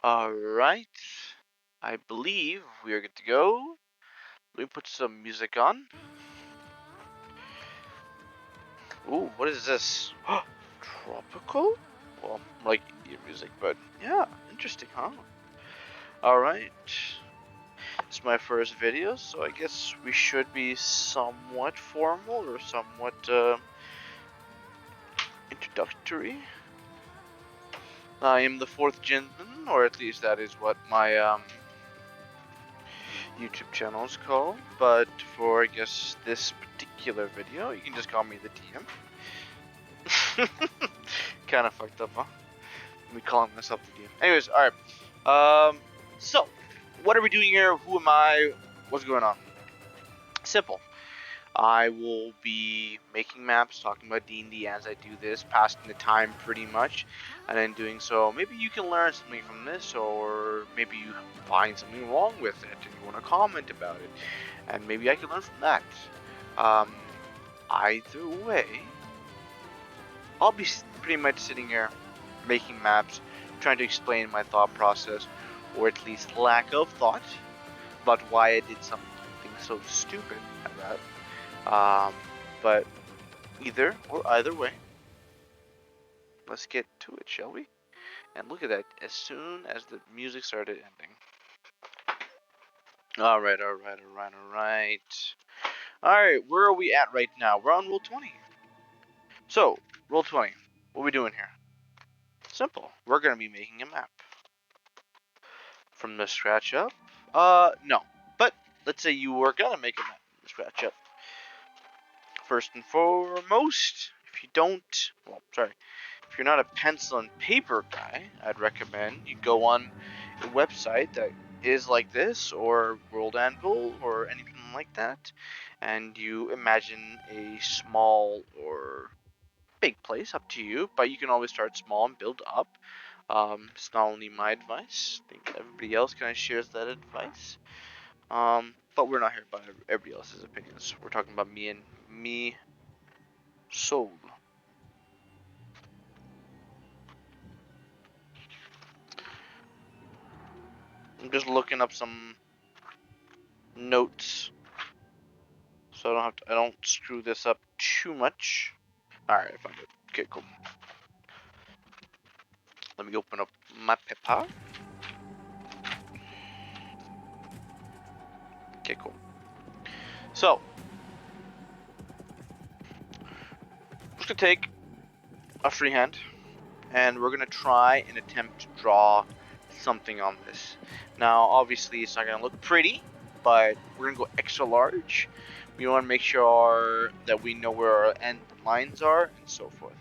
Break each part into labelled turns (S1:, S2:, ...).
S1: Alright, I believe we are good to go. Let me put some music on. Ooh, what is this? Tropical? Well, like Indian music, but yeah, interesting, huh? Alright, it's my first video, so I guess we should be somewhat formal or somewhat introductory. I am the fourth gentleman, or at least that is what my YouTube channel is called, but for I guess this particular video, you can just call me the DM. Kind of fucked up, huh? Me calling myself the DM. Anyways, all right. So what are we doing here? Who am I? What's going on? Simple. I will be making maps, talking about D&D as I do this, passing the time pretty much, and in doing so, maybe you can learn something from this, or maybe you find something wrong with it and you want to comment about it, and maybe I can learn from that. Either way, I'll be pretty much sitting here making maps, trying to explain my thought process, or at least lack of thought, about why I did something so stupid at that. But either way, let's get to it, shall we? And look at that, as soon as the music started ending. Alright. Alright, where are we at right now? We're on roll 20. So, roll 20. What are we doing here? Simple. We're going to be making a map. From the scratch up? No. But, let's say you were going to make a map from the scratch up. First and foremost, if you don't, if you're not a pencil and paper guy, I'd recommend you go on a website that is like this, or World Anvil, or anything like that, and you imagine a small or big place, up to you, but you can always start small and build up. It's not only my advice, I think everybody else kind of shares that advice. But we're not here about everybody else's opinions. We're talking about me soul. I'm just looking up some notes so I don't screw this up too much. Alright, I found it. Okay, cool. Let me open up my paper. Okay, cool. So, I'm just gonna take a freehand and we're gonna try and attempt to draw something on this. Now, obviously, it's not gonna look pretty, but we're gonna go extra large. We want to make sure that we know where our end lines are and so forth.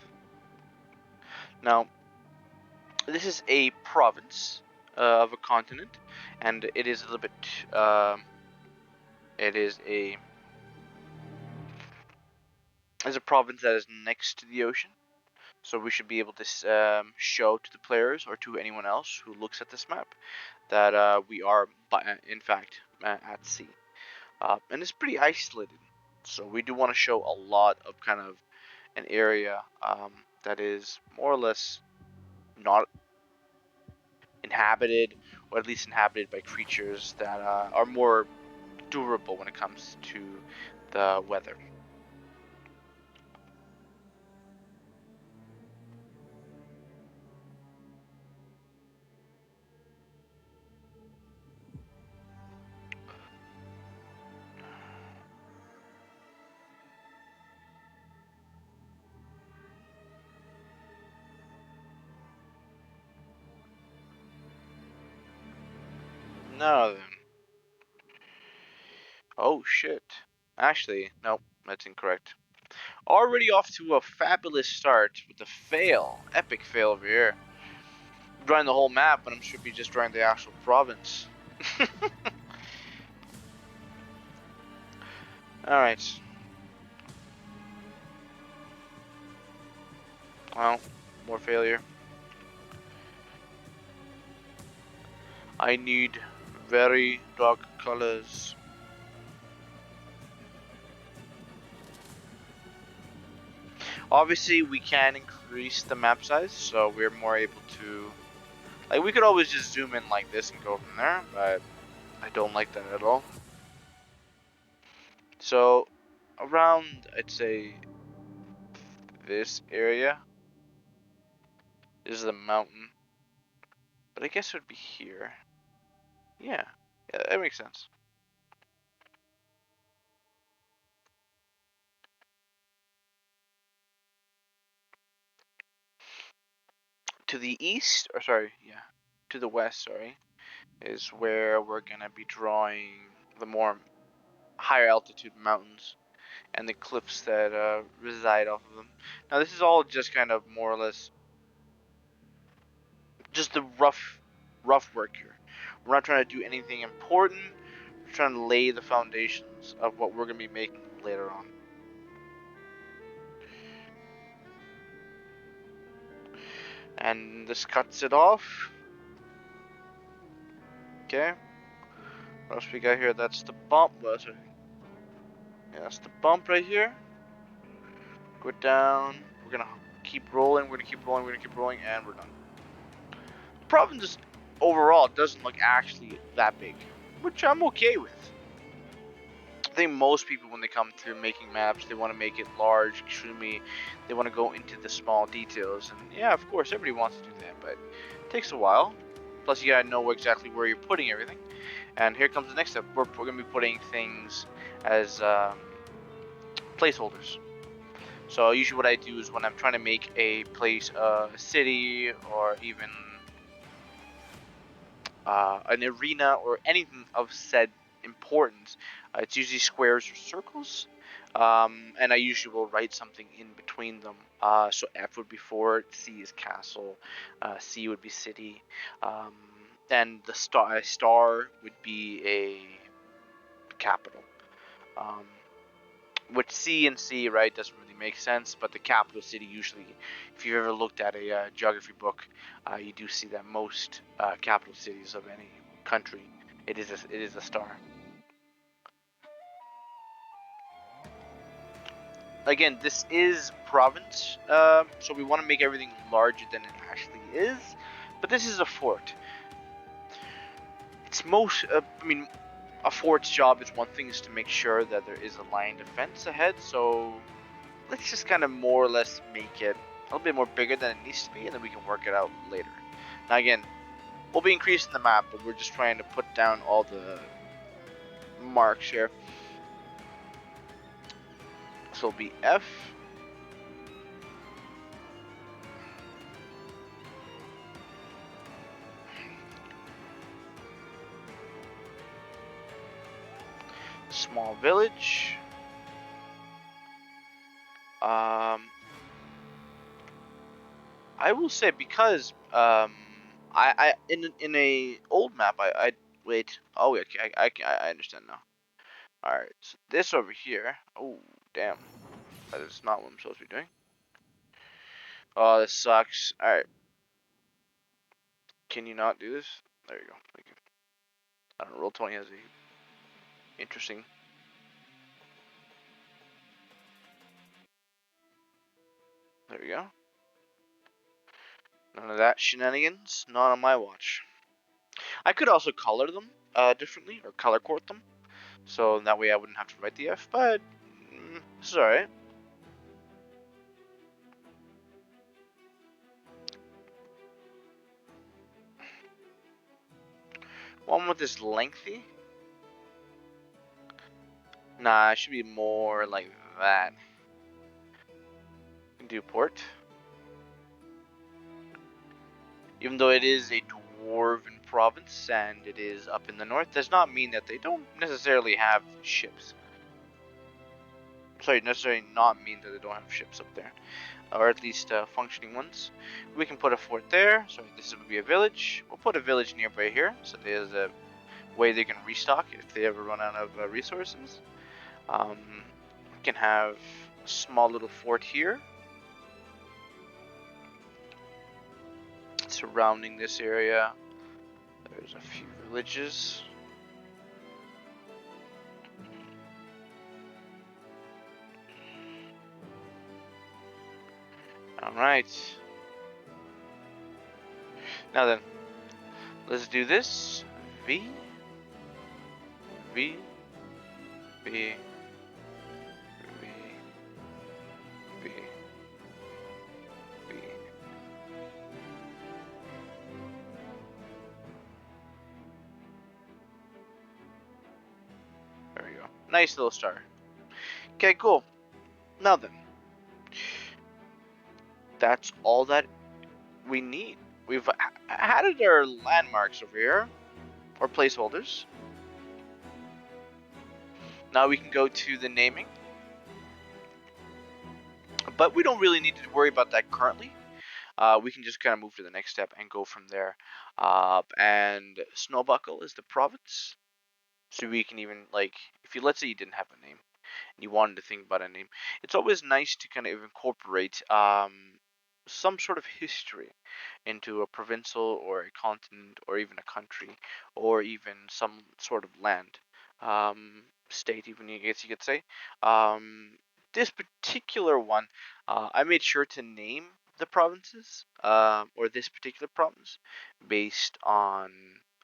S1: Now, this is a province of a continent, and it is a little bit. It is a province that is next to the ocean, so we should be able to show to the players or to anyone else who looks at this map that we are, in fact, at sea, and it's pretty isolated. So we do want to show a lot of kind of an area that is more or less not inhabited, or at least inhabited by creatures that are more durable when it comes to the weather. Now then. Oh shit. Actually, nope, that's incorrect. Already off to a fabulous start with a fail. Epic fail over here. Drawing the whole map, but I'm should be just drawing the actual province. Alright. Well, more failure. I need very dark colors. Obviously, we can increase the map size, so we're more able to Like, we could always just zoom in like this and go from there, but I don't like that at all. So, around, I'd say, this area is the mountain. But I guess it would be here. Yeah, that makes sense. To the east, or sorry, yeah, to the west, sorry, is where we're gonna be drawing the more higher altitude mountains and the cliffs that reside off of them. Now, this is all just kind of more or less just the rough work here. We're not trying to do anything important. We're trying to lay the foundations of what we're gonna be making later on. And this cuts it off. Okay. What else we got here? That's the bump. Well, sorry. Yeah, that's the bump right here. Go down. We're gonna keep rolling. We're gonna keep rolling. We're gonna keep rolling, and we're done. The problem just overall doesn't look actually that big, which I'm okay with. I think most people, when they come to making maps, they want to make it large, extremely. They want to go into the small details, and yeah, of course, everybody wants to do that, but it takes a while. Plus, you gotta know exactly where you're putting everything. And here comes the next step. We're gonna be putting things as placeholders. So usually what I do is when I'm trying to make a place, a city, or even an arena, or anything of said importance, it's usually squares or circles. And I usually will write something in between them. So F would be fort, C is castle, C would be city, and the star would be a capital. Um, which C and C, right, doesn't really make sense, but the capital city usually, if you've ever looked at a geography book, you do see that most capital cities of any country, it is a star. Again, this is province, so we want to make everything larger than it actually is, but this is a fort. It's most, I mean, a fort's job is one thing is to make sure that there is a line defense ahead, so let's just kind of more or less make it a little bit more bigger than it needs to be, and then we can work it out later. Now again, we'll be increasing the map, but we're just trying to put down all the marks here. So it'll be F. Small village. I will say, because I in a old map I wait. Oh, okay, I understand now. All right, so this over here. Oh, damn, that is not what I'm supposed to be doing. Oh, this sucks. All right, can you not do this? There you go. Thank you. I don't know. Roll20 has a interesting. There we go. None of that shenanigans. Not on my watch. I could also color them differently, or color court them, so that way I wouldn't have to write the F. But this is all right. One with this lengthy. Nah, it should be more like that. Do port. Even though it is a dwarven province and it is up in the north, does not mean that they don't necessarily have ships. Sorry, necessarily not mean that they don't have ships up there, or at least functioning ones. We can put a fort there. So this would be a village. We'll put a village nearby here, so there's a way they can restock if they ever run out of resources. We can have a small little fort here surrounding this area. There's a few villages. All right. Now then, Let's do this. V, V, V, V, V, V. There we go. Nice little star. Okay, cool. Now then, that's all that we need. We've added our landmarks over here, or placeholders. Now we can go to the naming, but we don't really need to worry about that currently. We can just kind of move to the next step and go from there. And Snowbuckle is the province, so we can even, like, if you, let's say you didn't have a name and you wanted to think about a name, it's always nice to kind of incorporate some sort of history into a provincial or a continent or even a country or even some sort of land, state, even, I guess you could say. This particular one, I made sure to name the provinces, or this particular province, based on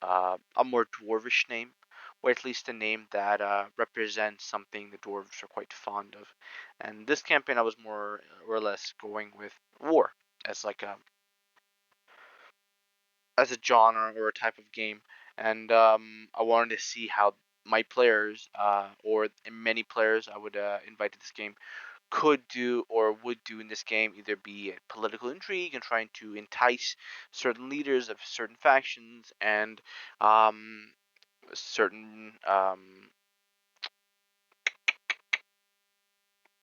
S1: a more dwarvish name, or at least a name that represents something the dwarves are quite fond of. And this campaign, I was more or less going with war as like a genre or a type of game, and I wanted to see how my players, or many players I would invite to this game, could do or would do in this game, either be a political intrigue and trying to entice certain leaders of certain factions and certain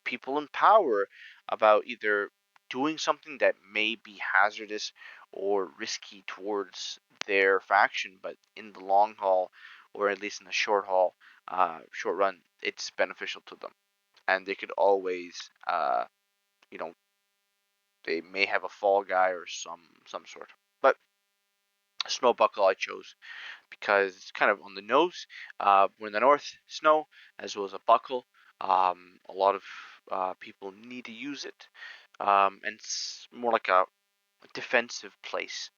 S1: people in power about either doing something that may be hazardous or risky towards their faction, but in the long haul, or at least in the short run, it's beneficial to them, and they could always, you know, they may have a fall guy or some sort. But Snowbuckle I chose because it's kind of on the nose. We're in the north, snow, as well as a buckle. A lot of people need to use it, and it's more like a defensive place,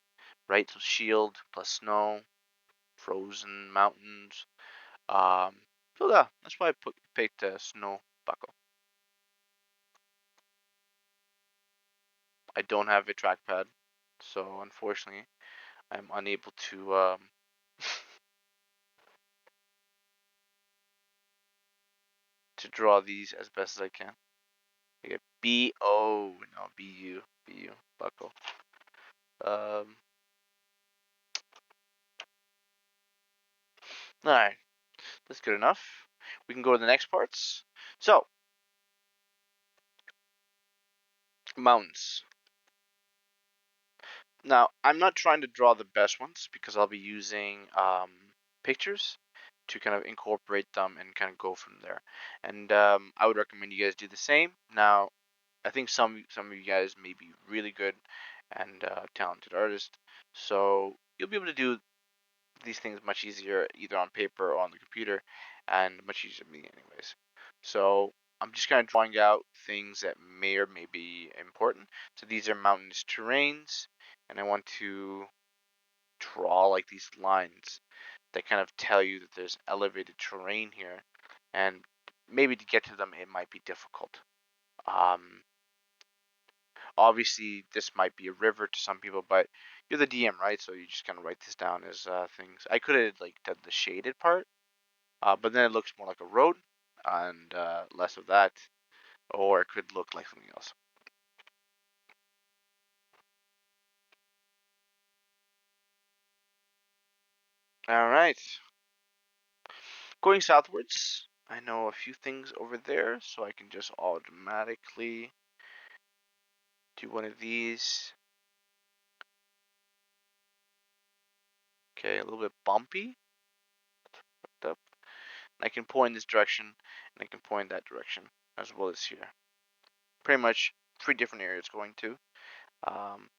S1: right? So shield plus snow, frozen mountains. So yeah, that's why I picked snow buckle. I don't have a trackpad, so unfortunately, I'm unable to to draw these as best as I can. Okay, B-O, no, B-U, B-U, buckle. Um, Alright, that's good enough. We can go to the next parts. So, mountains. Now, I'm not trying to draw the best ones because I'll be using pictures to kind of incorporate them and kind of go from there. And I would recommend you guys do the same. Now, I think some of you guys may be really good and talented artists, so you'll be able to do these things much easier either on paper or on the computer, and much easier for me anyways. So I'm just kind of drawing out things that may or may be important. So these are mountainous terrains, and I want to draw like these lines that kind of tell you that there's elevated terrain here, and maybe to get to them it might be difficult. Um, Obviously, this might be a river to some people, but you're the DM, right? So you just kind of write this down as things. I could have like done the shaded part, but then it looks more like a road and less of that, or it could look like something else. All right, going southwards. I know a few things over there, so I can just automatically do one of these. Okay, a little bit bumpy. Up. And I can point this direction, and I can point that direction as well as here. Pretty much 3 different areas going to. Um,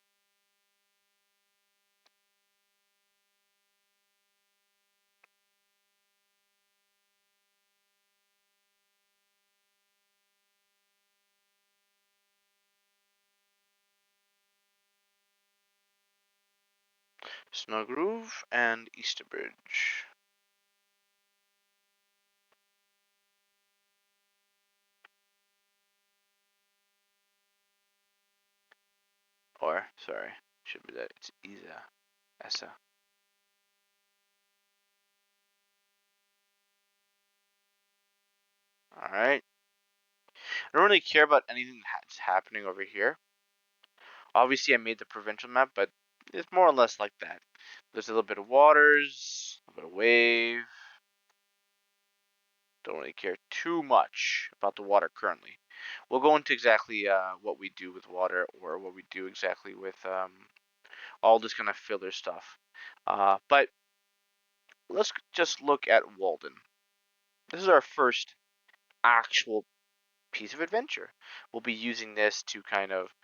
S1: Snow Groove and Easterbridge. Or, sorry, should be that. It's Isa. Essa. Alright. I don't really care about anything that's happening over here. Obviously, I made the provincial map, but it's more or less like that. There's a little bit of waters, a little bit of wave. Don't really care too much about the water currently. We'll go into exactly what we do with water, or what we do exactly with all this kind of filler stuff. But let's just look at Walden. This is our first actual piece of adventure. We'll be using this to kind of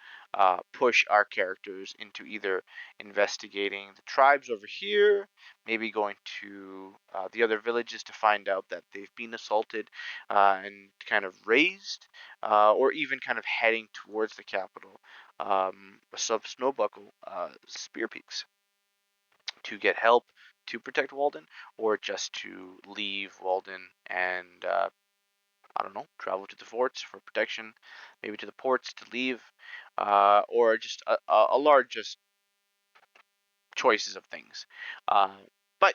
S1: push our characters into either investigating the tribes over here, maybe going to the other villages to find out that they've been assaulted and kind of raised, or even kind of heading towards the capital, sub Snowbuckle, Spear Peaks, to get help to protect Walden, or just to leave Walden and I don't know, travel to the forts for protection, maybe to the ports to leave, or just a large just choices of things. But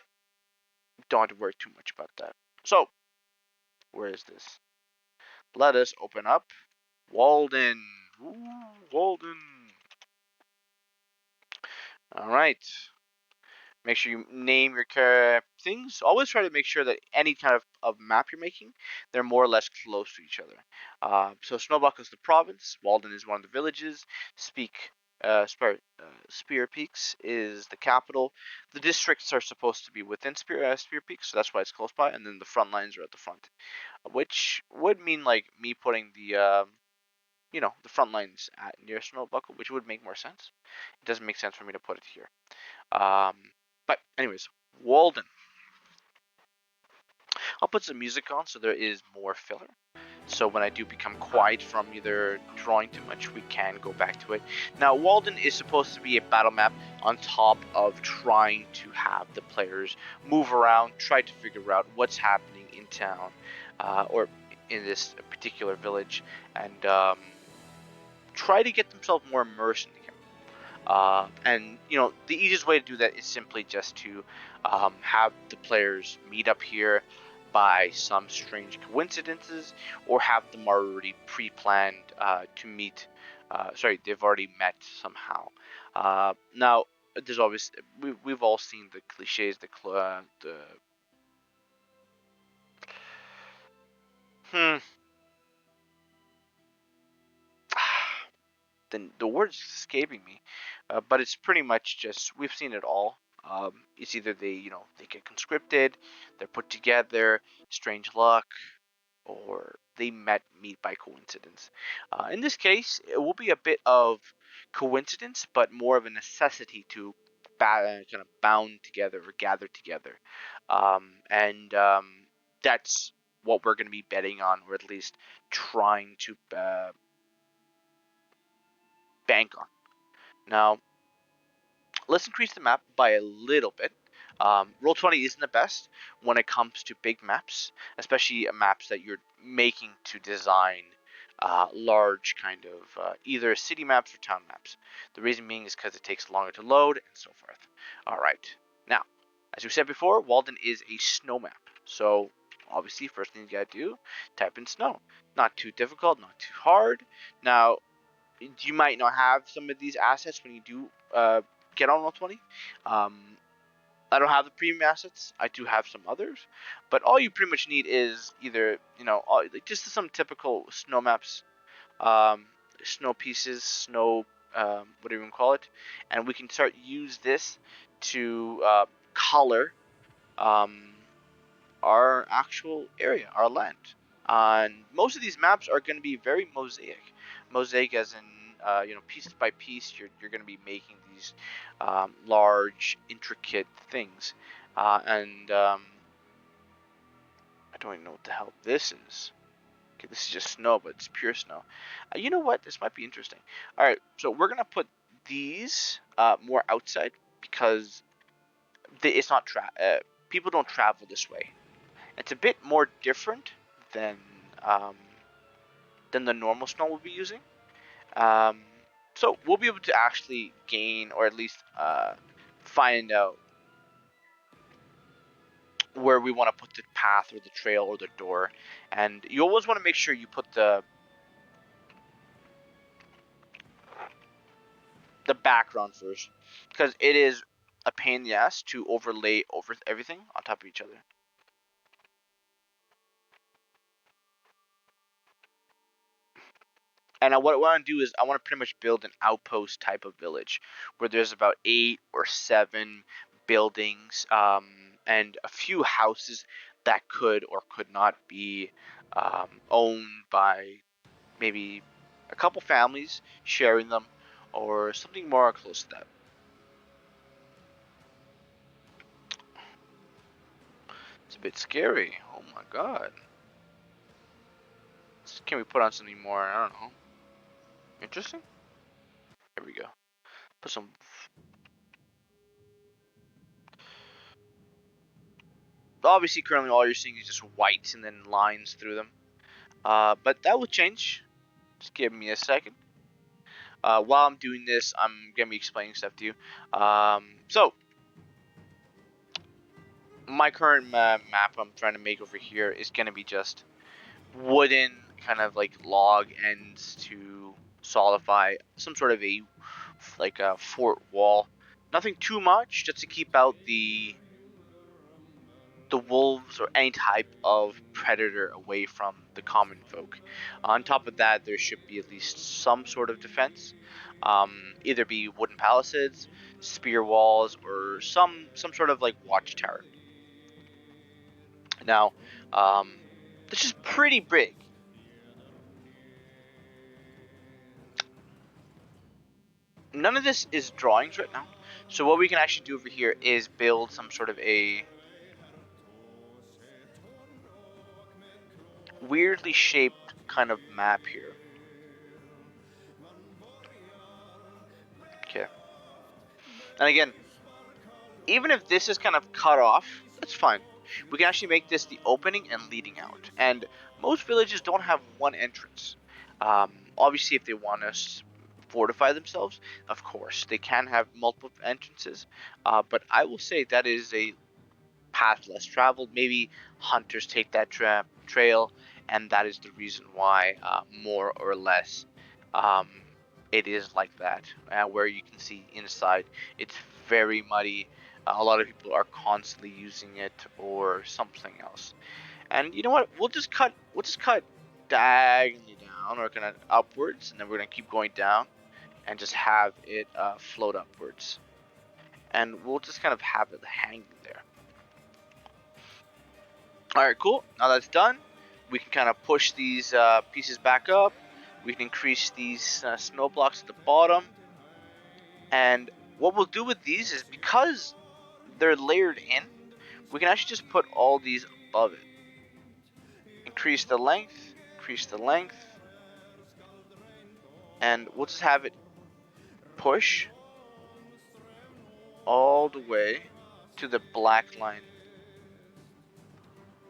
S1: don't have to worry too much about that. So, where is this? Let us open up Walden. Ooh, Walden. All right. Make sure you name your things. Always try to make sure that any kind of map you're making, they're more or less close to each other. So Snowbuckle is the province. Walden is one of the villages. Spear Peaks is the capital. The districts are supposed to be within Spear Peaks, so that's why it's close by. And then the front lines are at the front, which would mean like me putting the front lines at near Snowbuckle, which would make more sense. It doesn't make sense for me to put it here. Um, but anyways, Walden. I'll put some music on so there is more filler. So when I do become quiet from either drawing too much, we can go back to it. Now, Walden is supposed to be a battle map on top of trying to have the players move around, try to figure out what's happening in town, or in this particular village, and try to get themselves more immersed in the game. And the easiest way to do that is simply just to have the players meet up here by some strange coincidences, or have them already pre-planned to meet. They've already met somehow. Now, there's always we've all seen the cliches, the hmm. The word's escaping me, but it's pretty much just we've seen it all. It's either they get conscripted, they're put together, strange luck, or they meet by coincidence. In this case, it will be a bit of coincidence, but more of a necessity to kind of bound together or gather together, and that's what we're going to be betting on, or at least trying to bank on. Now, let's increase the map by a little bit. Roll20 isn't the best when it comes to big maps, especially maps that you're making to design large kind of either city maps or town maps. The reason being is because it takes longer to load and so forth. All right. Now, as we said before, Walden is a snow map. So obviously, first thing you gotta do, type in snow. Not too difficult, not too hard. Now, you might not have some of these assets when you do get on Roll20. Um, I don't have the premium assets. I do have some others, but all you pretty much need is either just some typical snow maps, um, snow pieces, snow whatever you want to call it, and we can start use this to color um, our actual area, our land. And most of these maps are going to be very mosaic. Mosaic, as in piece by piece, you're going to be making these large, intricate things. And I don't even know what the hell this is. Okay, this is just snow, but it's pure snow. You know what? This might be interesting. All right, so we're gonna put these more outside because it's not people don't travel this way. It's a bit more different than um, the normal snow we'll be using. Um, so we'll be able to actually gain, or at least find out where we want to put the path or the trail or the door. And you always want to make sure you put the background first, because it is a pain in the ass to overlay over everything on top of each other. And what I want to do is I want to pretty much build an outpost type of village where there's about 8 or 7 buildings, and a few houses that could or could not be owned by maybe a couple families sharing them, or something more close to that. It's a bit scary. Oh my god. Can we put on something more, I don't know, interesting? Here we go. Put some. Obviously, currently all you're seeing is just white and then lines through them. But that will change. Just give me a second. While I'm doing this, I'm gonna be explaining stuff to you. So my current map I'm trying to make over here is gonna be just wooden, kind of like log ends to solidify some sort of a fort wall. Nothing too much, just to keep out the wolves or any type of predator away from the common folk. On top of that, there should be at least some sort of defense, either be wooden palisades, spear walls, or some sort of like watchtower. Now, this is pretty big. None of this is drawings right now, so what we can actually do over here is build some sort of a weirdly shaped kind of map here. Okay. And again, even if this is kind of cut off, that's fine. We can actually make this the opening and leading out. And most villages don't have one entrance. Obviously, if they want to fortify themselves, of course, they can have multiple entrances. But I will say that is a path less traveled. Maybe hunters take that trail, and that is the reason why, more or less, um, it is like that. Where you can see inside, it's very muddy. A lot of people are constantly using it or something else. And you know what? We'll just cut diagonally down, or kind of upwards, and then we're gonna keep going down, and just have it float upwards. And we'll just kind of have it hanging there. Alright, cool. Now that's done, we can kind of push these pieces back up. We can increase these snow blocks at the bottom. And what we'll do with these is, because they're layered in, we can actually just put all these above it. Increase the length, and we'll just have it push all the way to the black line.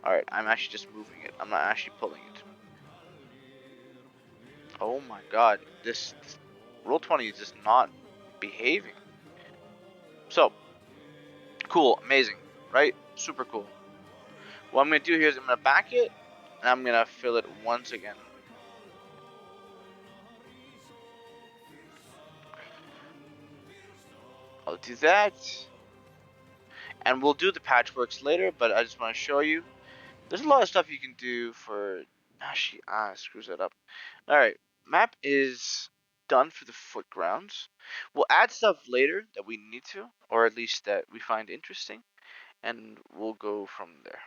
S1: Alright, I'm actually just moving it. I'm not actually pulling it. Oh my god, this Roll20 is just not behaving. So, cool, amazing, right? Super cool. What I'm going to do here is I'm going to back it, and I'm going to fill it once again. I'll do that. And we'll do the patchworks later, but I just want to show you. There's a lot of stuff you can do for... Actually, screws that up. Alright, map is done for the foot grounds. We'll add stuff later that we need to, or at least that we find interesting, and we'll go from there.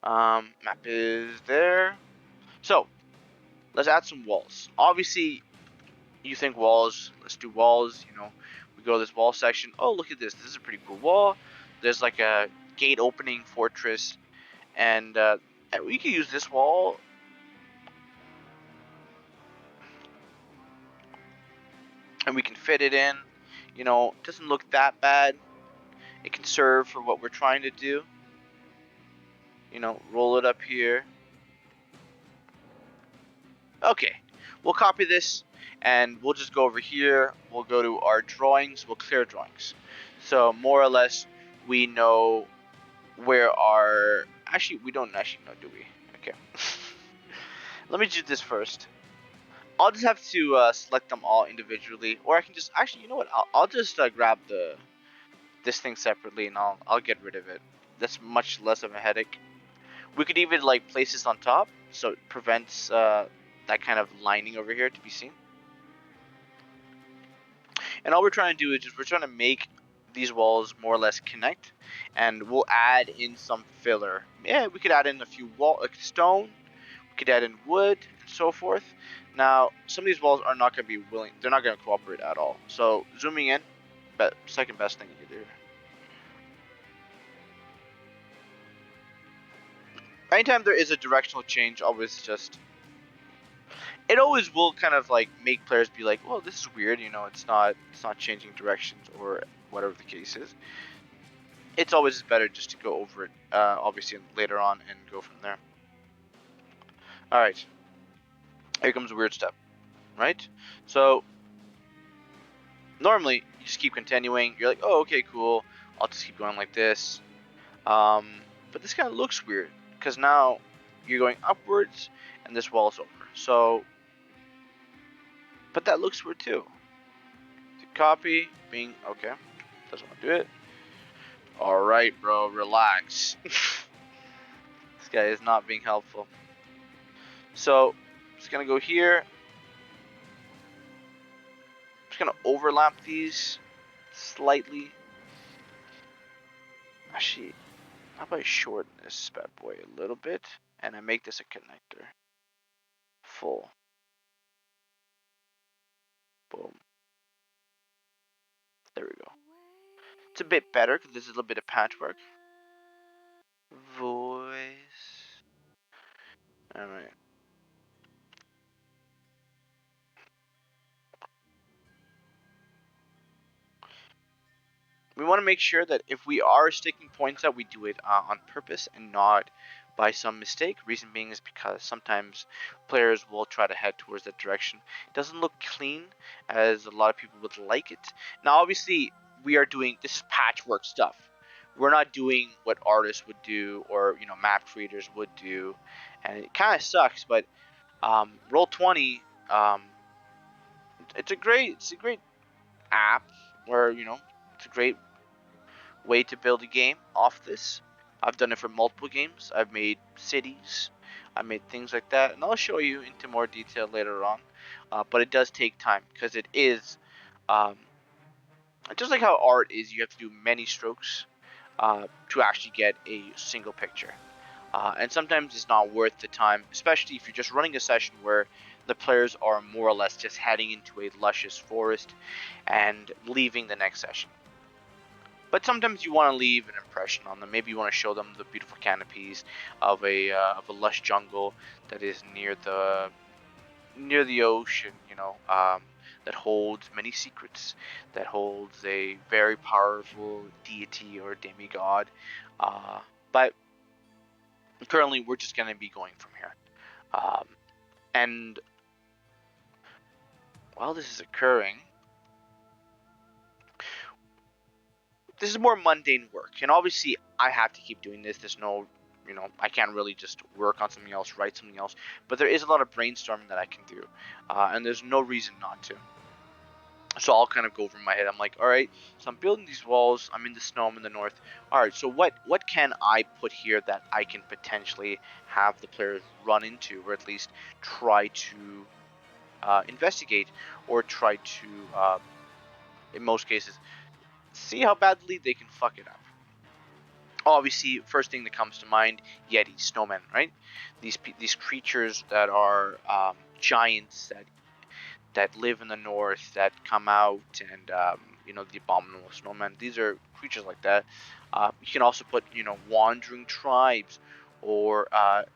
S1: Map is there. So, let's add some walls. Obviously, you think walls, let's do walls, we go to this wall section. Oh, look at this. This is a pretty cool wall. There's like a gate opening fortress, and we can use this wall. And we can fit it in. It doesn't look that bad. It can serve for what we're trying to do. You know, roll it up here. Okay, we'll copy this and we'll just go over here. We'll go to our drawings. We'll clear drawings. So more or less, we know where our... Actually, we don't actually know, do we? Okay. Let me do this first. I'll just have to select them all individually, or I can just... Actually, you know what? I'll just grab this thing separately and I'll get rid of it. That's much less of a headache. We could even like place this on top, so it prevents that kind of lining over here to be seen. And all we're trying to do is just we're trying to make these walls more or less connect, and we'll add in some filler. Yeah, we could add in a few stone, we could add in wood and so forth. Now, some of these walls are not going to be willing, they're not going to cooperate at all. So zooming in, second best thing you can do. Anytime there is a directional change, always just... It always will kind of like make players be like, well, this is weird, you know, it's not changing directions or whatever the case is. It's always better just to go over it, obviously later on, and go from there. Alright, here comes a weird step, right? So, normally, you just keep continuing, you're like, oh, okay, cool, I'll just keep going like this. But this kind of looks weird, because now you're going upwards, and this wall is over. So, but that looks weird too. To copy, being, okay, doesn't want to do it. Alright, bro, relax. This guy is not being helpful. So, I'm just gonna go here. I'm just gonna overlap these slightly. Actually, how about I shorten this bad boy a little bit, and I make this a connector. Full. Boom. There we go. It's a bit better because there's a little bit of patchwork. Voice. Alright. We want to make sure that if we are sticking points out, we do it on purpose and not by some mistake. Reason being is because sometimes players will try to head towards that direction. It doesn't look clean as a lot of people would like it. Now, obviously, we are doing this is patchwork stuff. We're not doing what artists would do or map creators would do, and it kind of sucks. But Roll20, it's a great app where it's a great way to build a game off this. I've done it for multiple games. I've made cities. I made things like that, and I'll show you into more detail later on. But it does take time because it is just like how art is. You have to do many strokes to actually get a single picture, and sometimes it's not worth the time, especially if you're just running a session where the players are more or less just heading into a luscious forest and leaving the next session. But sometimes you want to leave an impression on them. Maybe you want to show them the beautiful canopies of a lush jungle that is near the ocean. That holds many secrets. That holds a very powerful deity or demigod. But currently, we're just going to be going from here. And while this is occurring, this is more mundane work, and obviously I have to keep doing this. There's no, I can't really just work on something else, write something else, but there is a lot of brainstorming that I can do, and there's no reason not to. So I'll kind of go over my head. I'm like, all right, so I'm building these walls. I'm in the snow. I'm in the north. All right, so what can I put here that I can potentially have the players run into, or at least try to investigate, or try to, in most cases, see how badly they can fuck it up. Obviously, first thing that comes to mind, Yeti, snowmen, right? These creatures that are giants that live in the north, that come out, and the abominable snowmen. These are creatures like that. You can also put wandering tribes, or a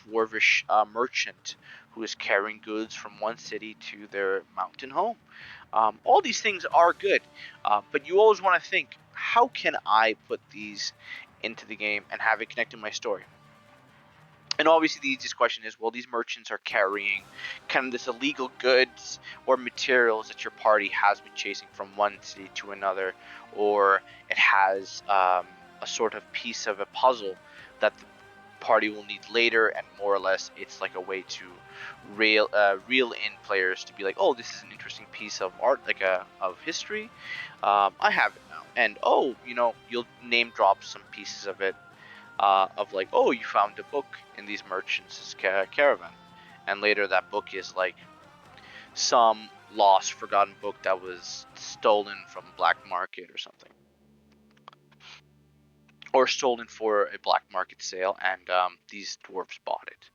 S1: dwarvish merchant who is carrying goods from one city to their mountain home. All these things are good, but you always want to think, how can I put these into the game and have it connect to my story? And obviously the easiest question is, well, these merchants are carrying kind of this illegal goods or materials that your party has been chasing from one city to another, or it has a sort of piece of a puzzle that the party will need later, and more or less it's like a way to reel in players to be like, oh, this is an interesting piece of art, like of history. I have it now, and oh, you'll name drop some pieces of it, of like, oh, you found a book in these merchants' caravan, and later that book is like some lost, forgotten book that was stolen from black market or something, or stolen for a black market sale, and these dwarves bought it.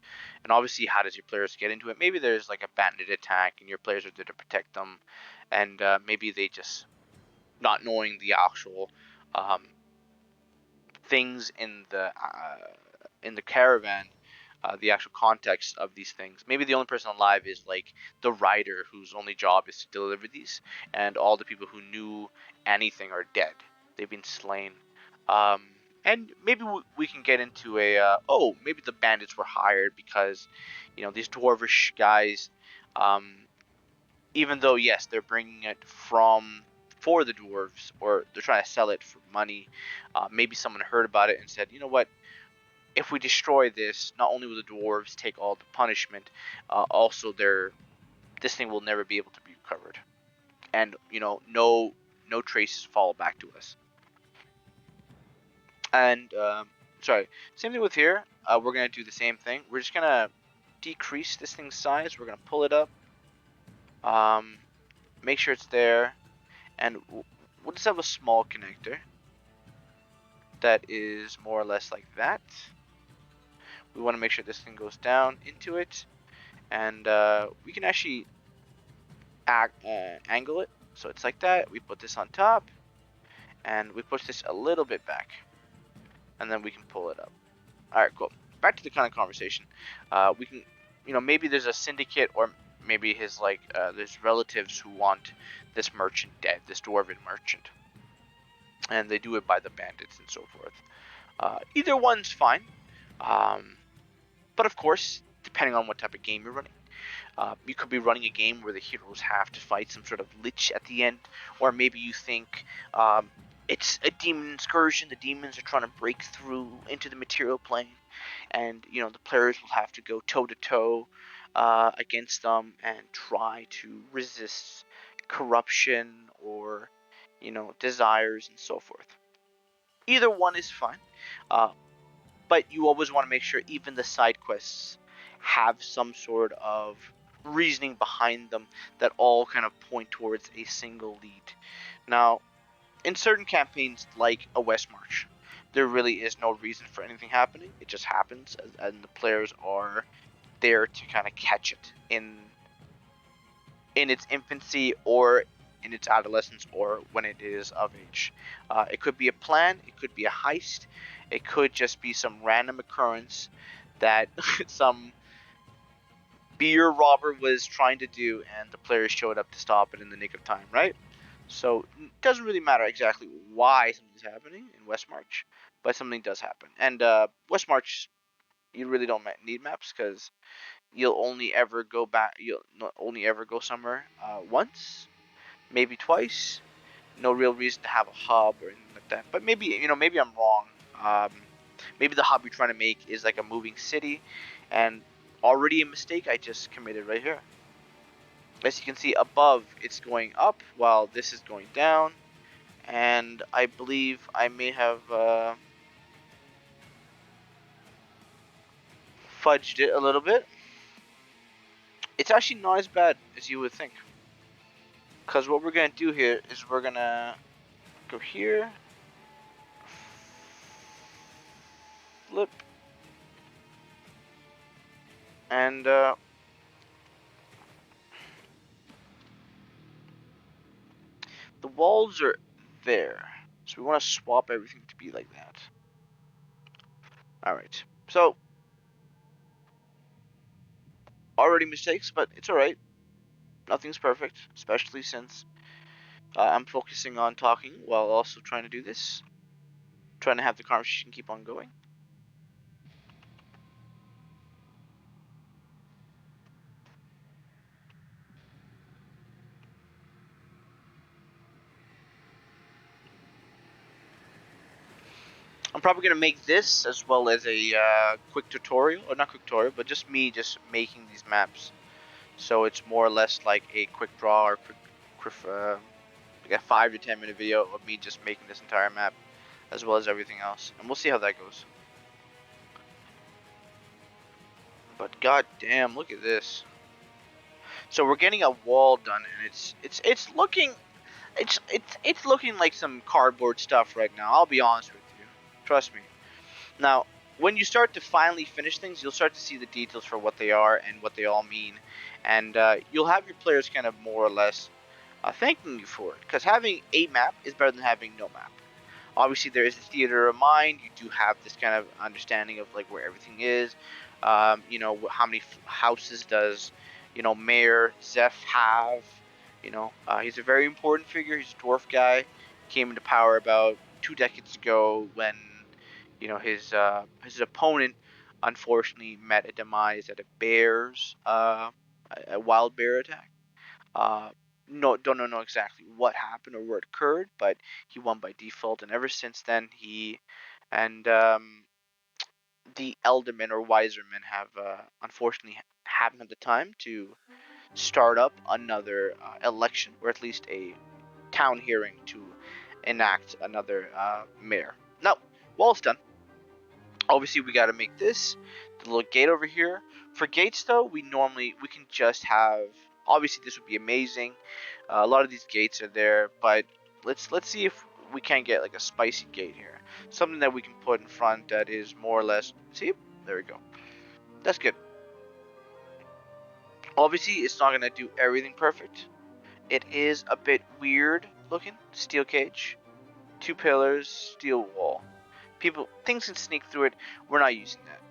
S1: And obviously, how does your players get into it? Maybe there's like a bandit attack, and your players are there to protect them, and maybe they just, not knowing the actual things in the caravan, the actual context of these things. Maybe the only person alive is like the rider, whose only job is to deliver these, and all the people who knew anything are dead. They've been slain. Um, and maybe we can get into maybe the bandits were hired because, these dwarvish guys, um, even though yes, they're bringing it for the dwarves, or they're trying to sell it for money. Maybe someone heard about it and said, you know what? If we destroy this, not only will the dwarves take all the punishment, also this thing will never be able to be recovered, and no traces fall back to us. And sorry, same thing with here. We're gonna do the same thing. We're just gonna decrease this thing's size. We're gonna pull it up, make sure it's there, and we'll just have a small connector that is more or less like that. We want to make sure this thing goes down into it, and we can actually angle it so it's like that. We put this on top, and we push this a little bit back, and then we can pull it up. All right, cool. Back to the kind of conversation. We can, maybe there's a syndicate, or maybe there's relatives who want this merchant dead, this dwarven merchant, and they do it by the bandits and so forth. Either one's fine, but of course, depending on what type of game you're running. You could be running a game where the heroes have to fight some sort of lich at the end, or maybe you think it's a demon incursion. The demons are trying to break through into the material plane, and the players will have to go toe to toe against them and try to resist corruption or desires and so forth. Either one is fine, but you always want to make sure even the side quests have some sort of reasoning behind them that all kind of point towards a single lead. Now, in certain campaigns like a West March, there really is no reason for anything happening. It just happens, and the players are there to kind of catch it in its infancy, or in its adolescence, or when it is of age. It could be a plan, it could be a heist, it could just be some random occurrence that some beer robber was trying to do, and the players showed up to stop it in the nick of time, right? So it doesn't really matter exactly why something's happening in West March, but something does happen. And West March, you really don't need maps, because you'll only ever go somewhere once, maybe twice. No real reason to have a hub or anything like that. But maybe maybe I'm wrong. Maybe the hub you're trying to make is like a moving city, and already a mistake I just committed right here. As you can see above, it's going up while this is going down, and I believe I may have fudged it a little bit. It's actually not as bad as you would think, because what we're gonna do here is we're gonna go here, flip, and the walls are there, so we want to swap everything to be like that. Alright, so already mistakes, but it's alright. Nothing's perfect, especially since I'm focusing on talking while also trying to do this. Trying to have the conversation keep on going. I'm probably gonna make this as well as a quick tutorial, or not quick tutorial, but just me just making these maps. So it's more or less like a quick draw or like a 5 to 10 minute video of me just making this entire map, as well as everything else, and we'll see how that goes. But god damn, look at this. So we're getting a wall done, and it's looking it's looking like some cardboard stuff right now. I'll be honest with you. Trust me. Now, when you start to finally finish things, you'll start to see the details for what they are and what they all mean, and you'll have your players kind of more or less thanking you for it. Because having a map is better than having no map. Obviously, there is the theater of mind. You do have this kind of understanding of like where everything is. You know, how many houses does Mayor Zeph have? He's a very important figure. He's a dwarf guy. Came into power about 2 decades ago when his opponent unfortunately met a demise at a a wild bear attack. Uh, no, don't know exactly what happened or where it occurred, but he won by default, and ever since then he and the Eldermen or Wisermen have unfortunately haven't had the time to start up another election, or at least a town hearing to enact another mayor. Now, while it's done, obviously we got to make this the little gate over here. For gates though, we can just have, obviously this would be amazing. A lot of these gates are there, but let's see if we can get like a spicy gate here, something that we can put in front that is more or less, see, there we go, that's good. Obviously it's not gonna do everything perfect. It is a bit weird looking. Steel cage, 2 pillars, steel wall. Things can sneak through it. We're not using that.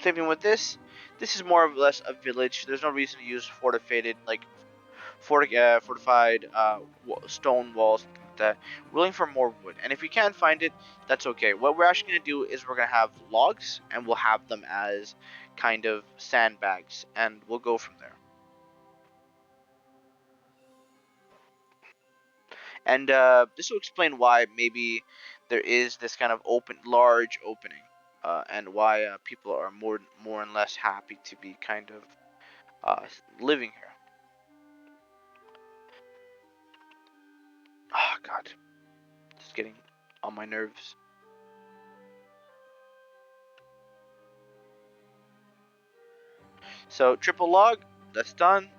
S1: Same thing with this. This is more or less a village. There's no reason to use fortified stone walls like that. We're looking for more wood, and if we can't find it, that's okay. What we're actually gonna do is we're gonna have logs, and we'll have them as kind of sandbags, and we'll go from there. And this will explain why maybe there is this kind of large opening, and why people are more and less happy to be kind of living here. Oh god, it's getting on my nerves. So triple log, that's done.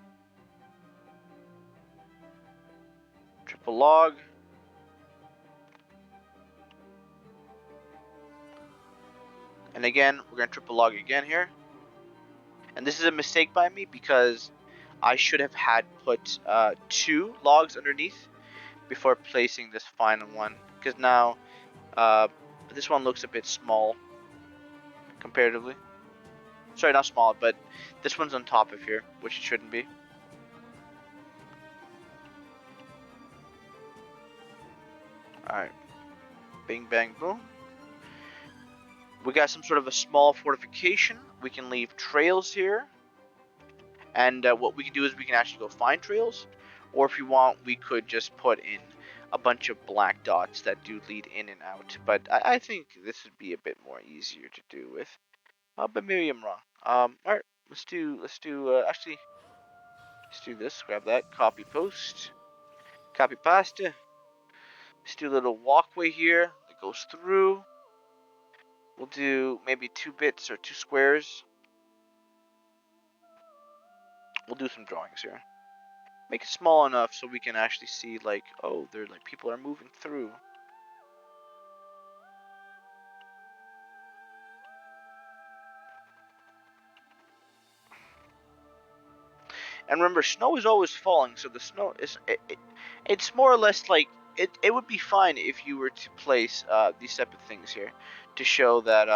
S1: Triple log. And again, we're gonna triple log again here. And this is a mistake by me because I should have had put 2 logs underneath before placing this final one. Because now this one looks a bit small comparatively. Sorry, not small, but this one's on top of here, which it shouldn't be. Alright. Bing, bang, boom. We got some sort of a small fortification. We can leave trails here. And what we can do is we can actually go find trails. Or if you want, we could just put in a bunch of black dots that do lead in and out. But I think this would be a bit more easier to do with. But maybe I'm wrong. Alright, actually, let's do this. Grab that, copy post, copy pasta. Let's do a little walkway here that goes through. We'll do maybe 2 bits or 2 squares. We'll do some drawings here. Make it small enough so we can actually see like, oh, they're like people are moving through. And remember, snow is always falling, so the snow is it's more or less like it would be fine if you were to place these type of things here to show that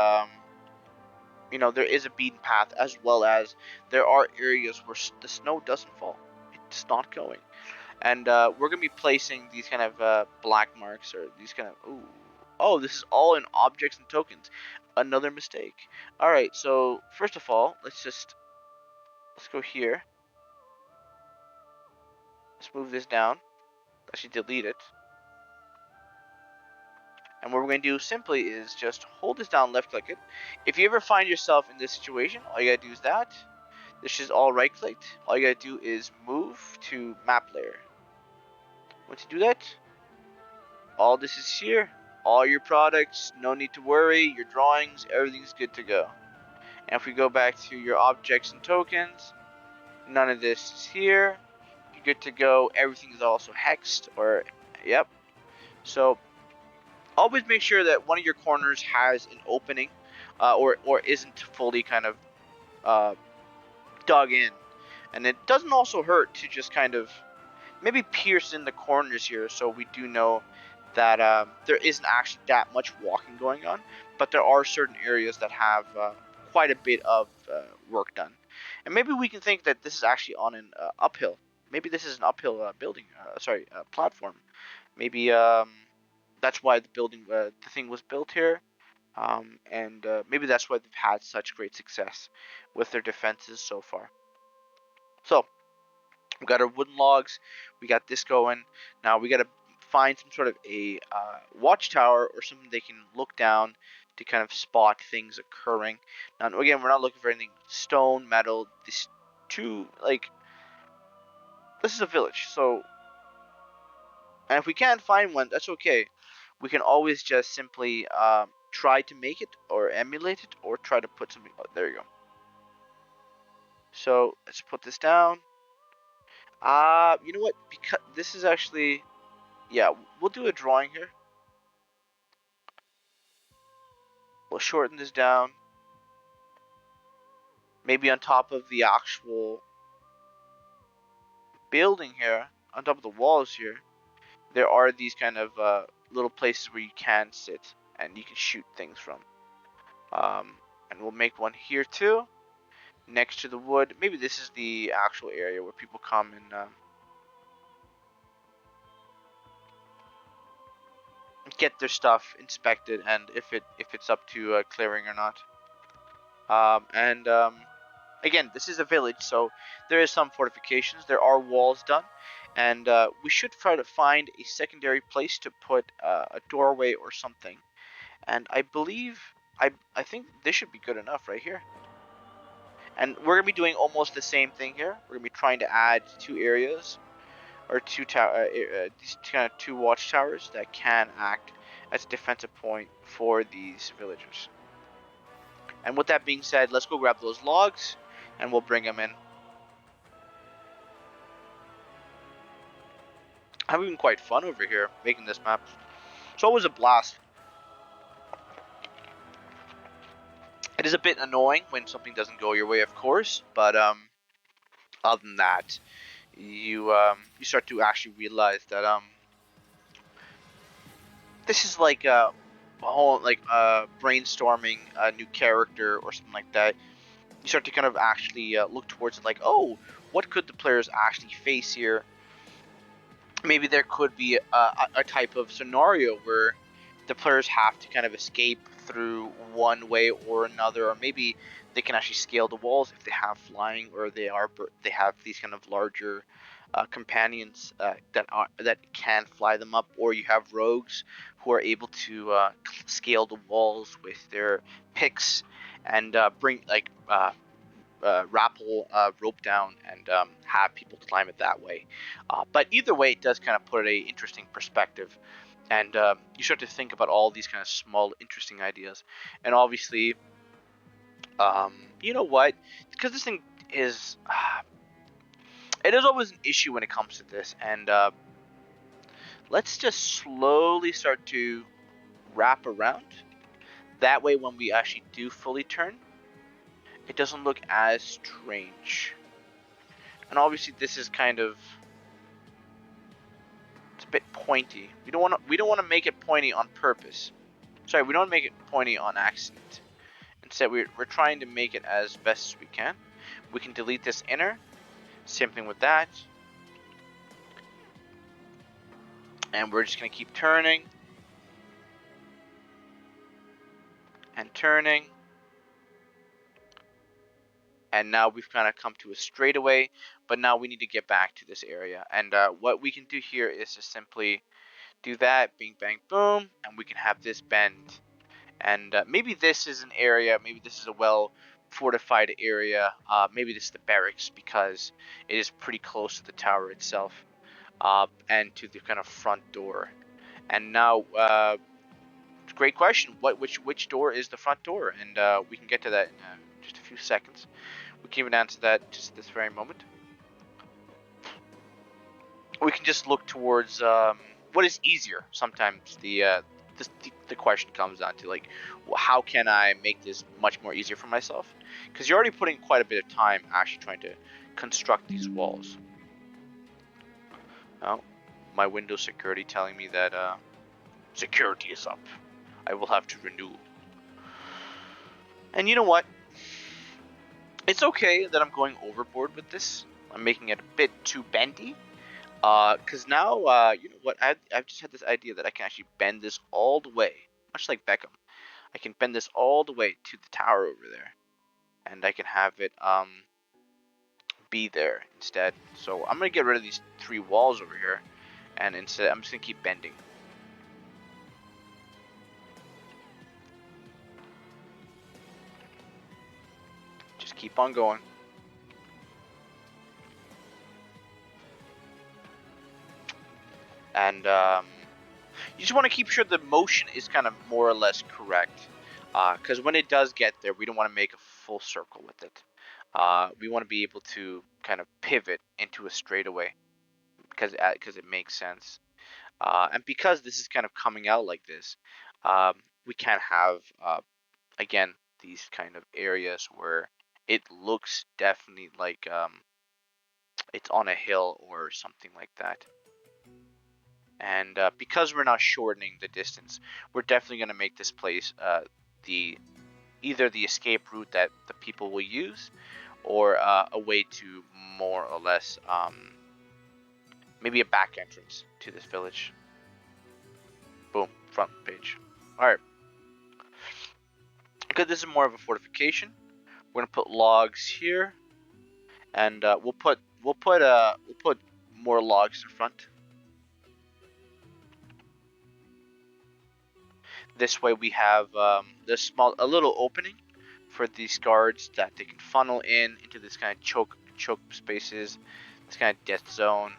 S1: there is a beaten path, as well as there are areas where the snow doesn't fall. It's not going. And we're going to be placing these kind of black marks, or these kind of, ooh. Oh, this is all in objects and tokens. Another mistake. Alright, so first of all, let's go here. Let's move this down. Actually delete it. And what we're going to do simply is just hold this down, left click it. If you ever find yourself in this situation, all you gotta do is that. This is all right clicked. All you gotta do is move to map layer. Once you do that, all this is here. All your products, no need to worry. Your drawings, everything's good to go. And if we go back to your objects and tokens, none of this is here. You're good to go. Everything is also hexed, or yep. So always make sure that one of your corners has an opening, or isn't fully kind of dug in. And it doesn't also hurt to just kind of maybe pierce in the corners here, so we do know that there isn't actually that much walking going on, but there are certain areas that have quite a bit of work done. And maybe we can think that this is actually on an uphill. Maybe this is an uphill building, platform. Maybe that's why the thing was built here. And maybe that's why they've had such great success with their defenses so far. So we got our wooden logs, we got this going. Now we got to find some sort of a watchtower or something they can look down to kind of spot things occurring. Now again, we're not looking for anything stone, metal. This is a village, so, and if we can't find one, that's okay. We can always just simply try to make it or emulate it, or try to put something. Oh, there you go. So let's put this down. You know what? Because this is actually, yeah, we'll do a drawing here. We'll shorten this down. Maybe on top of the actual building here, on top of the walls here, there are these kind of little places where you can sit and you can shoot things from. And we'll make one here too, next to the wood. Maybe this is the actual area where people come and get their stuff inspected, and if it's up to clearing or not. Again, this is a village, so there is some fortifications. There are walls done, and we should try to find a secondary place to put a doorway or something. And I believe I think this should be good enough right here. And we're gonna be doing almost the same thing here. We're gonna be trying to add two areas, or these kind of two watchtowers that can act as a defensive point for these villagers. And with that being said, let's go grab those logs, and we'll bring them in. Having quite fun over here making this map. It's always a blast. It is a bit annoying when something doesn't go your way, of course, but other than that, you start to actually realize that this is like a whole brainstorming a new character or something like that. You start to kind of actually look towards it, like, oh, what could the players actually face here? Maybe there could be a type of scenario where the players have to kind of escape through one way or another, or maybe they can actually scale the walls if they have flying, or they have these kind of larger companions that can fly them up, or you have rogues who are able to scale the walls with their picks and bring rappel rope down and have people climb it that way. But either way, it does kind of put it a interesting perspective, and you start to think about all these kind of small, interesting ideas. And obviously, you know what? Because this thing is, it is always an issue when it comes to this. And let's just slowly start to wrap around. That way, when we actually do fully turn, it doesn't look as strange. And obviously, this is kind of, it's a bit pointy. We don't want to make it pointy on purpose. Sorry, we don't make it pointy on accident. Instead, we're trying to make it as best as we can. We can delete this inner. Same thing with that. And we're just going to keep turning. And turning. And now we've kind of come to a straightaway. But now we need to get back to this area. And what we can do here is just simply do that. Bing, bang, boom. And we can have this bend. And maybe this is an area. Maybe this is a well fortified area. Maybe this is the barracks because it is pretty close to the tower itself. And to the kind of front door. And now, great question. Which door is the front door? And we can get to that in just a few seconds. We can even answer that just this very moment. We can just look towards what is easier. Sometimes the question comes down to like, well, how can I make this much more easier for myself? Because you're already putting quite a bit of time actually trying to construct these walls. Oh, my Windows security telling me that security is up. I will have to renew. And you know what? It's okay that I'm going overboard with this. I'm making it a bit too bendy. Because now, you know what? I've just had this idea that I can actually bend this all the way, much like Beckham. I can bend this all the way to the tower over there, and I can have it be there instead. So I'm gonna get rid of these 3 walls over here, and instead I'm just gonna keep bending. Just keep on going. And you just want to keep sure the motion is kind of more or less correct. Because when it does get there, we don't want to make a full circle with it. We want to be able to kind of pivot into a straightaway because it makes sense. And because this is kind of coming out like this, we can't have, again, these kind of areas where it looks definitely like it's on a hill or something like that. And because we're not shortening the distance, we're definitely going to make this place either the escape route that the people will use, or a way to more or less maybe a back entrance to this village. Boom, front page. All right. Because this is more of a fortification, we're gonna put logs here, and we'll put more logs in front. This way we have this a little opening for these guards that they can funnel into this kind of choke spaces, this kind of death zone,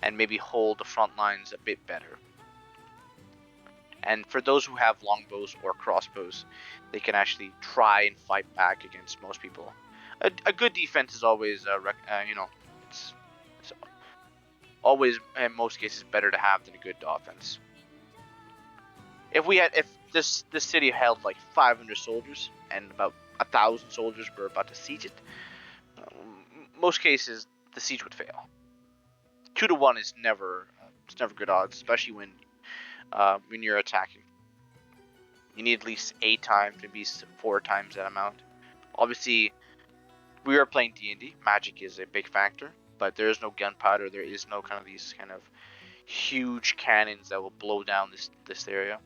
S1: and maybe hold the front lines a bit better. And for those who have longbows or crossbows, they can actually try and fight back against most people. A good defense is always, it's always in most cases better to have than a good offense. If this city held like 500 soldiers and about 1,000 soldiers were about to siege it, most cases the siege would fail. 2 to 1 is never good odds, especially when you're attacking. You need at least 8 times, maybe 4 times that amount. Obviously, we are playing D&D. Magic is a big factor, but there is no gunpowder. There is no kind of these kind of huge cannons that will blow down this area.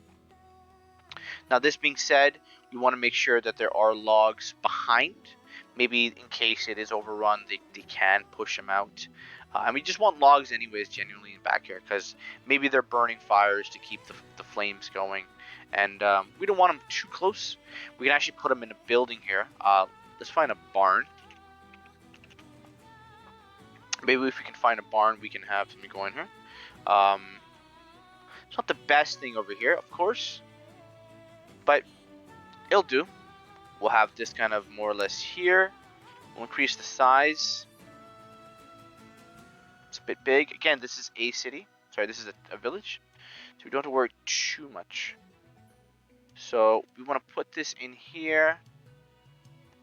S1: Now, this being said, we want to make sure that there are logs behind. Maybe in case it is overrun, they can push them out. And we just want logs anyways, genuinely back here, because maybe they're burning fires to keep the flames going. And we don't want them too close. We can actually put them in a building here. Let's find a barn. Maybe if we can find a barn, we can have something going here. It's not the best thing over here, of course, but it'll do. We'll have this kind of more or less here. We'll increase the size. It's a bit big. Again, this is a city. Sorry, this is a village. So we don't have to worry too much. So we want to put this in here.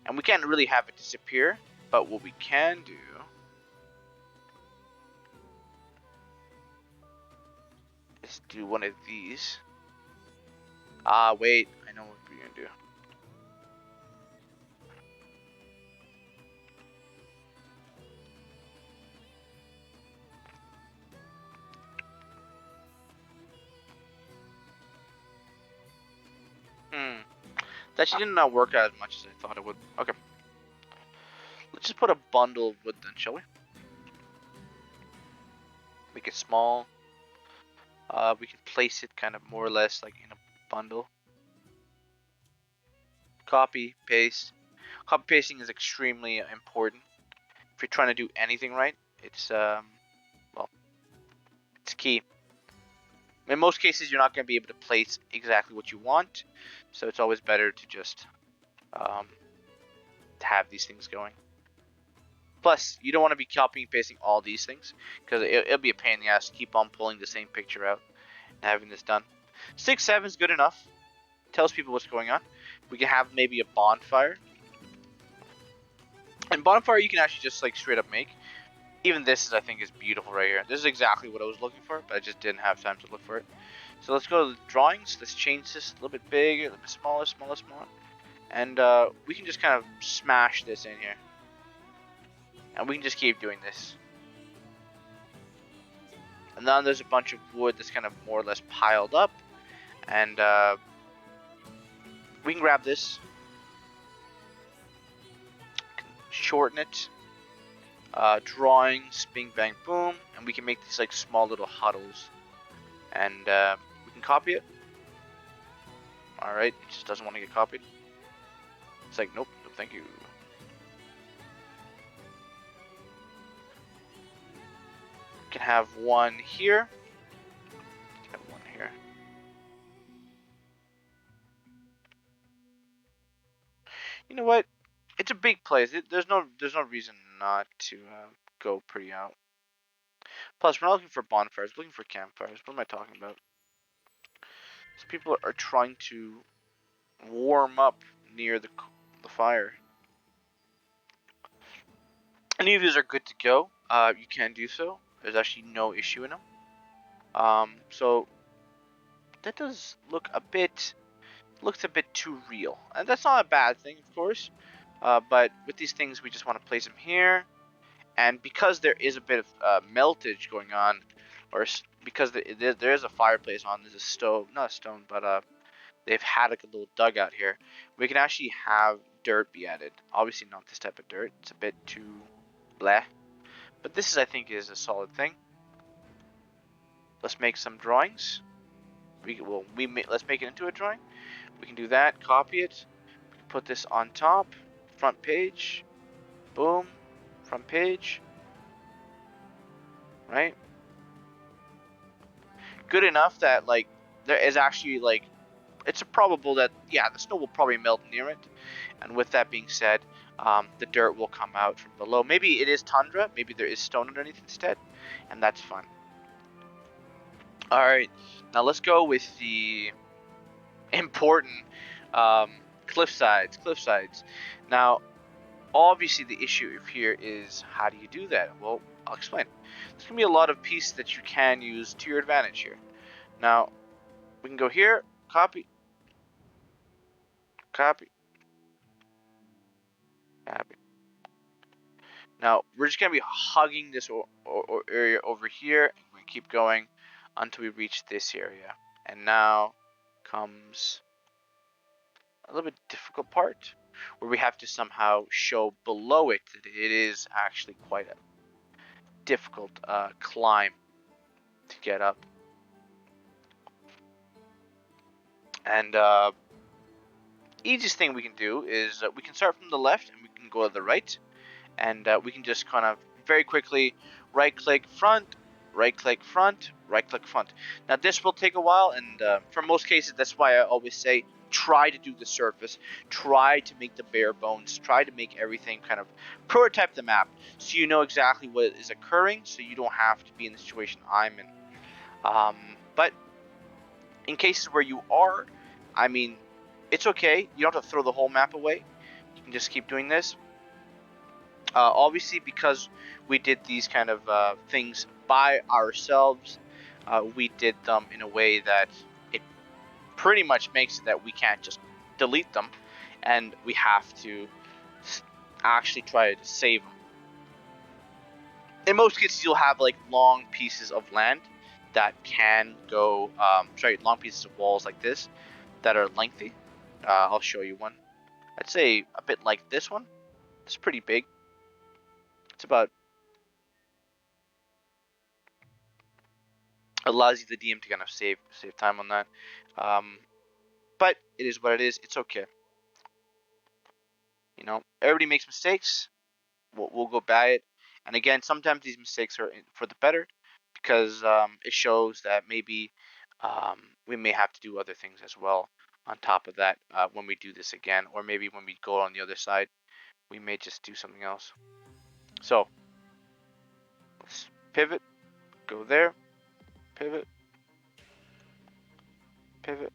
S1: And we can't really have it disappear. But what we can do is do one of these. Wait. I know what we're going to do. That actually did not work out as much as I thought it would. Okay. Let's just put a bundle of wood then, shall we? Make it small. We can place it kind of more or less like in a bundle. Copy, paste. Copy pasting is extremely important. If you're trying to do anything right, it's well, it's key. In most cases, you're not going to be able to place exactly what you want, so it's always better to just to have these things going. Plus, you don't want to be copying and pasting all these things, because it'll be a pain in the ass to keep on pulling the same picture out and having this done. 6-7 is good enough. Tells people what's going on. We can have maybe a bonfire. And bonfire you can actually just like straight up make. Even this is, I think, is beautiful right here. This is exactly what I was looking for, but I just didn't have time to look for it. So let's go to the drawings. Let's change this a little bit bigger, a little bit smaller, smaller, smaller. And we can just kind of smash this in here. And we can just keep doing this. And then there's a bunch of wood that's kind of more or less piled up. And we can grab this. Shorten it. Drawings, bing, bang, boom. And we can make these like small little huddles. And we can copy it. Alright, it just doesn't want to get copied. It's like, nope, no thank you. We can have one here. Have one here. You know what? It's a big place. There's no reason not to go pretty out. Plus, we're not looking for bonfires. We're looking for campfires. What am I talking about? So people are trying to warm up near the fire. Any of these are good to go. You can do so. There's actually no issue in them. So that does look a bit, looks a bit too real, and that's not a bad thing, of course. But with these things, we just want to place them here, and because there is a bit of meltage going on, or because there is a fireplace on, there's a stove, not a stone, but they've had like a little dugout here. We can actually have dirt be added. Obviously not this type of dirt. It's a bit too bleh. But this is, I think, is a solid thing. Let's make some drawings. Let's make it into a drawing. We can do that. Copy it. We can put this on top. Front page. Boom. Front page. Right. Good enough that like there is actually like it's probable that yeah the snow will probably melt near it, and with that being said, the dirt will come out from below. Maybe it is tundra. Maybe there is stone underneath instead, and that's fun. All right, now let's go with the important cliff sides. Now, obviously, the issue here is how do you do that? Well, I'll explain. There's gonna be a lot of pieces that you can use to your advantage here. Now, we can go here, copy. Now, we're just going to be hugging this area over here, and we keep going until we reach this area. And now comes a little bit difficult part, where we have to somehow show below it that it is actually quite a difficult climb to get up. And easiest thing we can do is we can start from the left and we can go to the right, and we can just kind of very quickly right click front. Now this will take a while, and for most cases that's why I always say try to do the surface, try to make the bare bones, try to make everything kind of prototype the map so you know exactly what is occurring, so you don't have to be in the situation I'm in. But in cases where you are, I mean, it's okay. You don't have to throw the whole map away. You can just keep doing this. Obviously, because we did these kind of things by ourselves, we did them in a way that it pretty much makes it that we can't just delete them, and we have to actually try to save them. In most cases, you'll have like long pieces of land that can go, long pieces of walls like this that are lengthy. I'll show you one. I'd say a bit like this one. It's pretty big. It's about, allows you the DM to kind of save time on that. But it is what it is. It's okay. You know, everybody makes mistakes. We'll go by it. And again, sometimes these mistakes are for the better because it shows that maybe we may have to do other things as well on top of that when we do this again, or maybe when we go on the other side, we may just do something else. So let's pivot, go there, pivot, pivot.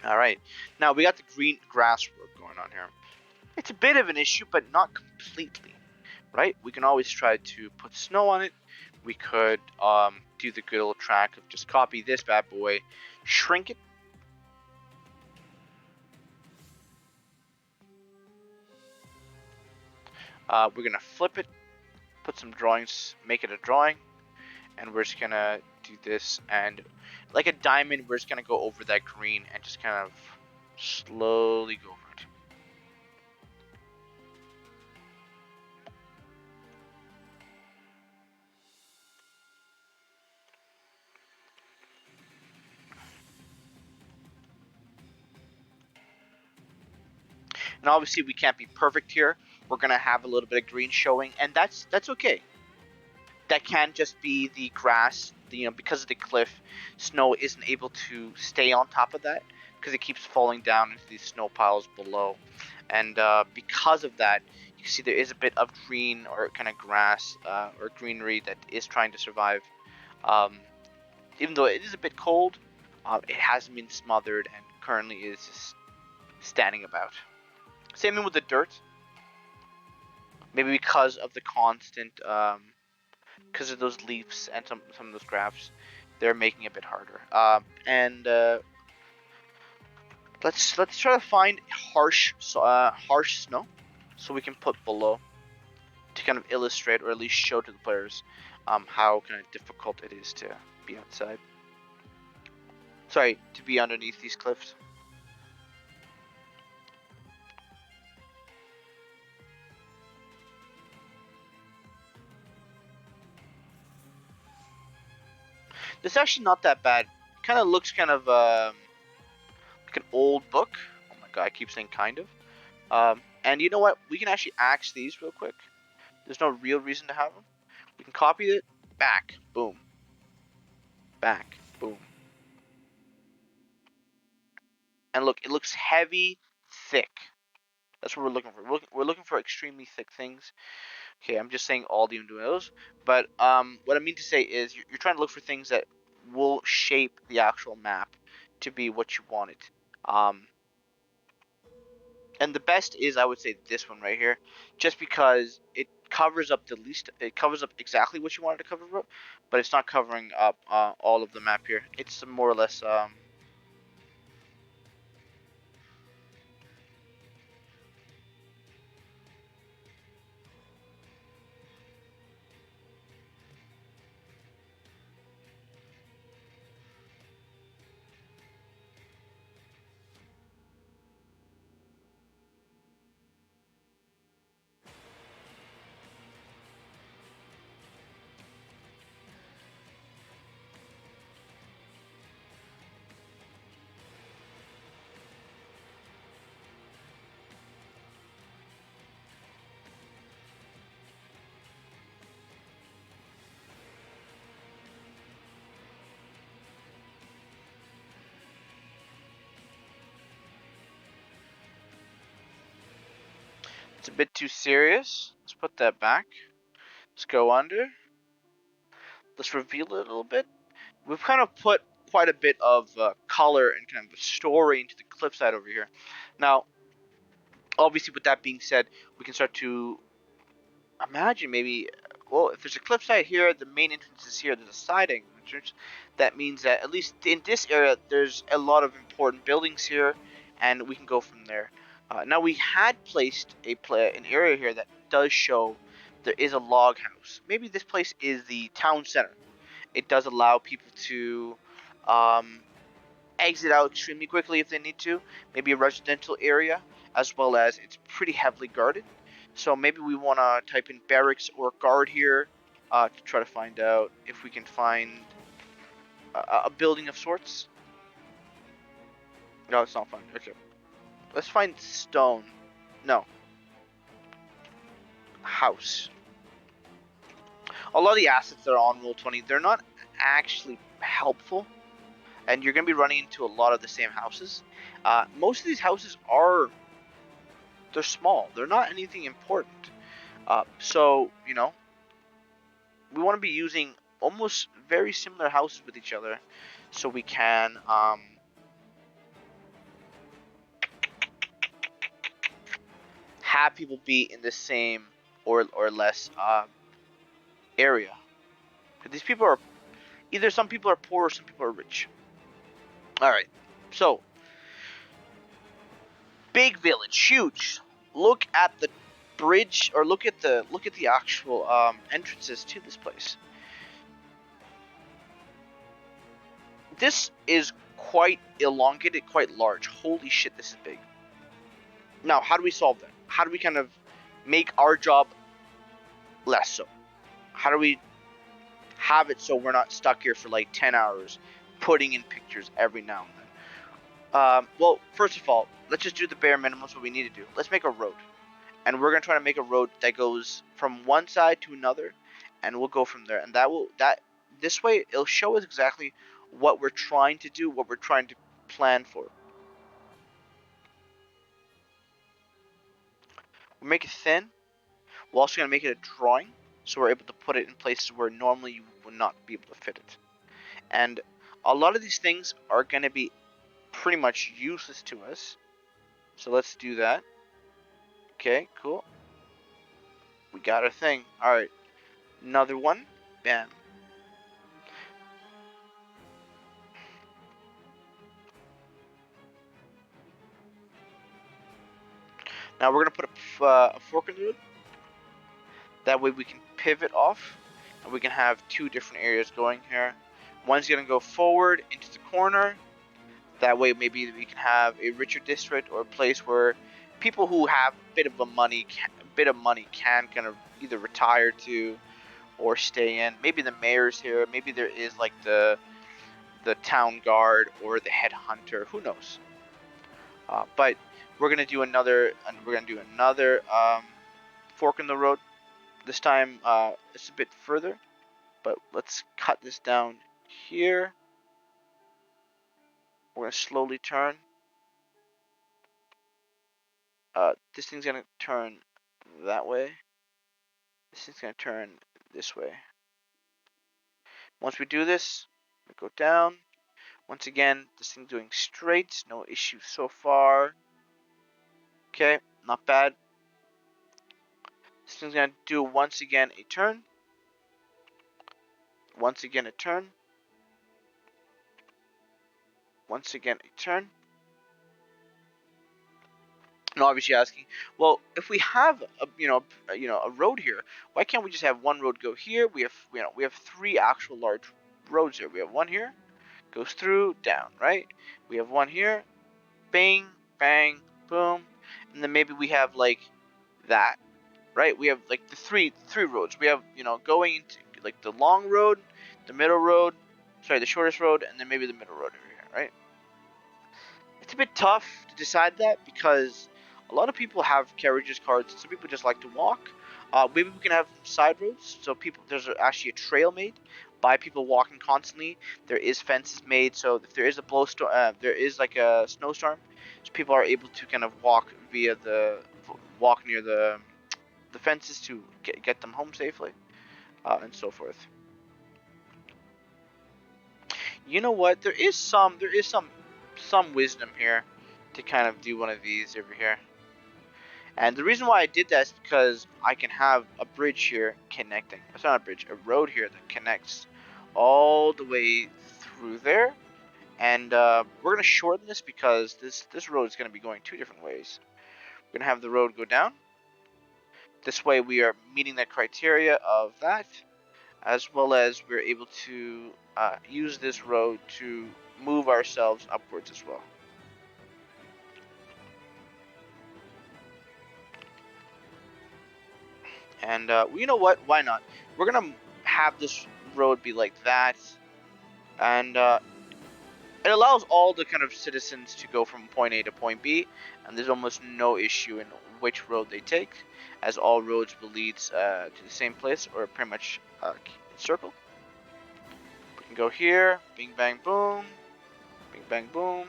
S1: All right, now we got the green grass work going on here. It's a bit of an issue, but not completely, right? We can always try to put snow on it. We could do the good old track of just copy this bad boy, shrink it. We're gonna flip it, put some drawings, make it a drawing, and we're just gonna do this, and like a diamond, we're just gonna go over that green and just kind of slowly go over it. And obviously we can't be perfect here. We're gonna have a little bit of green showing, and that's okay. That can just be the grass. You know, because of the cliff, snow isn't able to stay on top of that because it keeps falling down into these snow piles below. And because of that, you see there is a bit of green or kind of grass or greenery that is trying to survive. Um, Even though it is a bit cold, it hasn't been smothered and currently is just standing about. Same thing with the dirt. Maybe because of the constant, because of those leaves and some of those graphs, they're making it a bit harder. And let's try to find harsh snow, so we can put below to kind of illustrate or at least show to the players how kind of difficult it is to be outside. Sorry, to be underneath these cliffs. This is actually not that bad. Kind of looks kind of like an old book. Oh my god, I keep saying kind of. And you know what? We can actually axe these real quick. There's no real reason to have them. We can copy it, back, boom, back, boom. And look, it looks heavy, thick. That's what we're looking for. We're looking for extremely thick things. Okay, I'm just saying all the those. But what I mean to say is you're trying to look for things that will shape the actual map to be what you want it. And the best is, I would say, this one right here, just because it covers up the least. It covers up exactly what you wanted to cover up, but it's not covering up all of the map here. It's more or less it's a bit too serious. Let's put that back. Let's go under. Let's reveal it a little bit. We've kind of put quite a bit of color and kind of a story into the cliffside over here. Now, obviously, with that being said, we can start to imagine maybe well, if there's a cliffside here, the main entrance is here. There's a side entrance. That means that at least in this area, there's a lot of important buildings here, and we can go from there. Now we had placed an area here that does show there is a log house. Maybe this place is the town center. It does allow people to exit out extremely quickly if they need to. Maybe a residential area, as well as it's pretty heavily guarded. So maybe we want to type in barracks or guard here to try to find out if we can find a building of sorts. No, it's not fine. Okay. Let's find stone. No. House. A lot of the assets that are on Roll20, they're not actually helpful. And you're going to be running into a lot of the same houses. Most of these houses they're small. They're not anything important. So, you know, we want to be using almost very similar houses with each other so we can have people be in the same or less area. These people are either some people are poor or some people are rich. All right, so big village, huge. Look at the bridge, or look at the actual entrances to this place. This is quite elongated, quite large. Holy shit, this is big. Now, how do we solve that? How do we kind of make our job less so? How do we have it so we're not stuck here for like 10 hours putting in pictures every now and then? Well, first of all, let's just do the bare minimum. What we need to do. Let's make a road. And we're going to try to make a road that goes from one side to another, and we'll go from there. And this way, it'll show us exactly what we're trying to do, what we're trying to plan for. We'll make it thin. We're also going to make it a drawing, so we're able to put it in places where normally you would not be able to fit it. And a lot of these things are going to be pretty much useless to us. So let's do that. Okay, cool. We got our thing. Alright. Another one. Bam. Now we're going to put a fork in the road. That way we can pivot off. And we can have two different areas going here. One's going to go forward into the corner. That way maybe we can have a richer district or a place where people who have a bit of money can kind of either retire to or stay in. Maybe the mayor's here. Maybe there is like the town guard or the headhunter. Who knows? But we're gonna do another fork in the road. This time it's a bit further, but let's cut this down here. We're gonna slowly turn. This thing's gonna turn that way. This thing's gonna turn this way. Once we do this, we go down. Once again, this thing's doing straight. No issues so far. Okay, not bad. This thing's gonna do once again a turn. Once again a turn. Once again a turn. And obviously asking, well, if we have a road here, why can't we just have one road go here? We have three actual large roads here. We have one here, goes through, down, right? We have one here, bang, bang, boom, and then maybe we have like that, right? We have like the three roads. We have going into like the long road, the middle road, the shortest road, and then maybe the middle road over here, right? It's a bit tough to decide that because a lot of people have carriages, carts. Some people just like to walk. Maybe we can have side roads, so there's actually a trail made by people walking constantly. There is fences made, so if there is a there is like a snowstorm, so people are able to kind of walk near the fences to get them home safely, and so forth. You know what? There is some wisdom here to kind of do one of these over here. And the reason why I did that is because I can have a bridge here connecting. It's not a bridge, a road here that connects all the way through there. And we're gonna shorten this because this road is gonna be going two different ways. We're gonna have the road go down. This way we are meeting the criteria of that, as well as we're able to use this road to move ourselves upwards as well. And you know what? Why not? We're gonna have this road be like that, and it allows all the kind of citizens to go from point A to point B, and there's almost no issue in which road they take, as all roads will lead to the same place, or pretty much circle. We can go here, bing bang boom, bing bang boom.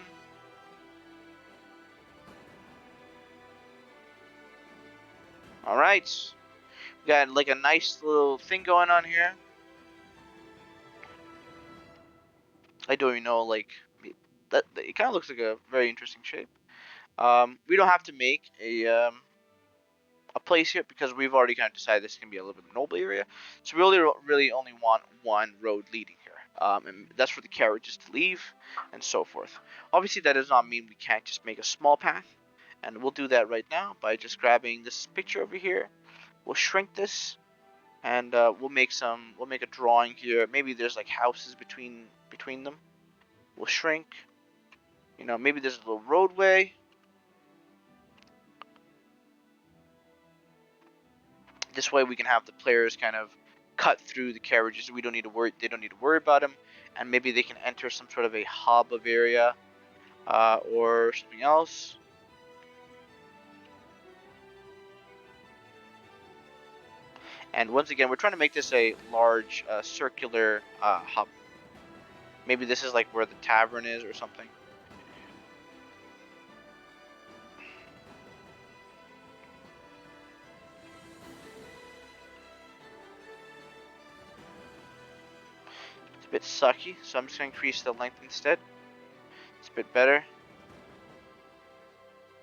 S1: All right, we got like a nice little thing going on here. I don't even know, like that. It kind of looks like a very interesting shape. We don't have to make a place here because we've already kind of decided this is gonna be a little bit of a noble area. So we really only want one road leading here, and that's for the carriages to leave and so forth. Obviously, that does not mean we can't just make a small path, and we'll do that right now by just grabbing this picture over here. We'll shrink this, and we'll make a drawing here. Maybe there's like houses between them. We'll shrink. You know, maybe there's a little roadway. This way we can have the players kind of cut through the carriages. We don't need to worry. They don't need to worry about them, and maybe they can enter some sort of a hub of area or something else. And once again, we're trying to make this a large circular hub. Maybe this is like where the tavern is or something. It's a bit sucky, so I'm just going to increase the length instead. It's a bit better.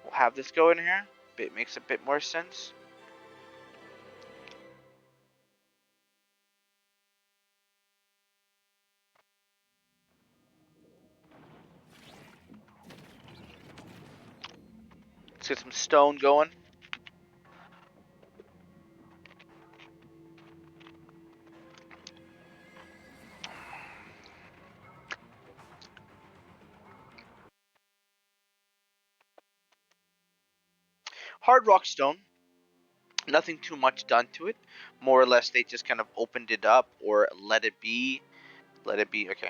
S1: We'll have this go in here. It makes a bit more sense. Let's get some stone going. Hard rock stone. Nothing too much done to it. More or less, they just kind of opened it up or let it be. Let it be. Okay.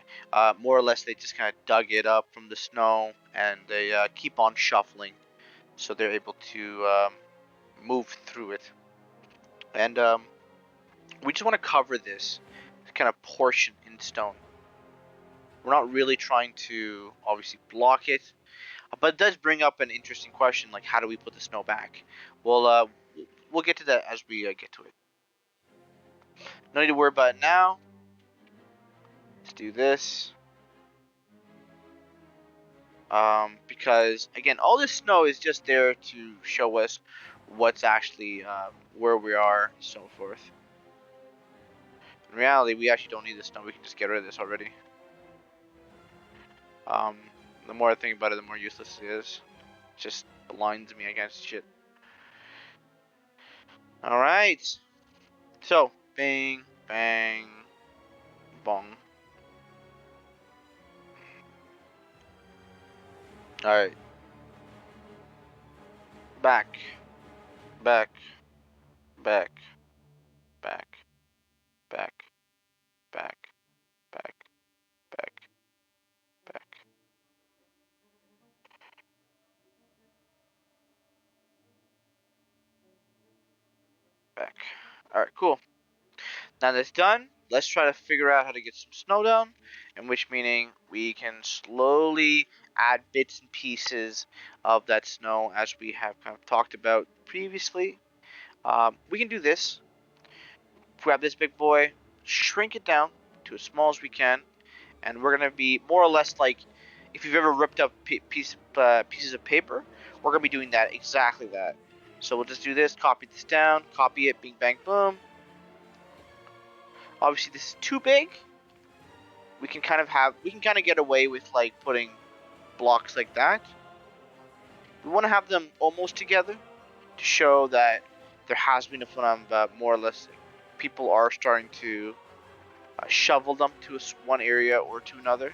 S1: More or less, they just kind of dug it up from the snow and they keep on shuffling, so they're able to move through it. And we just want to cover this kind of portion in stone. We're not really trying to obviously block it, but it does bring up an interesting question, like how do we put the snow back? Well, we'll get to that as we get to it. No need to worry about it now. Let's do this. Because again, all this snow is just there to show us what's actually where we are, and so forth. In reality, we actually don't need this snow. We can just get rid of this already. The more I think about it, the more useless it is. It just blinds me against shit. All right. So, bang, bang, bong. All right. Back, back, back, back, back, back, back, back, back. Back. Alright, cool. Now that's done, let's try to figure out how to get some snow down, in which meaning we can slowly add bits and pieces of that snow as we have kind of talked about previously. We can do this. Grab this big boy, shrink it down to as small as we can, and we're going to be more or less like if you've ever ripped up pieces of paper, we're going to be doing that, exactly that. So we'll just do this, copy this down, copy it, bing, bang, boom. Obviously this is too big. We can kind of get away with like putting blocks like that. We want to have them almost together to show that there has been a phenomenon, more or less people are starting to shovel them to one area or to another.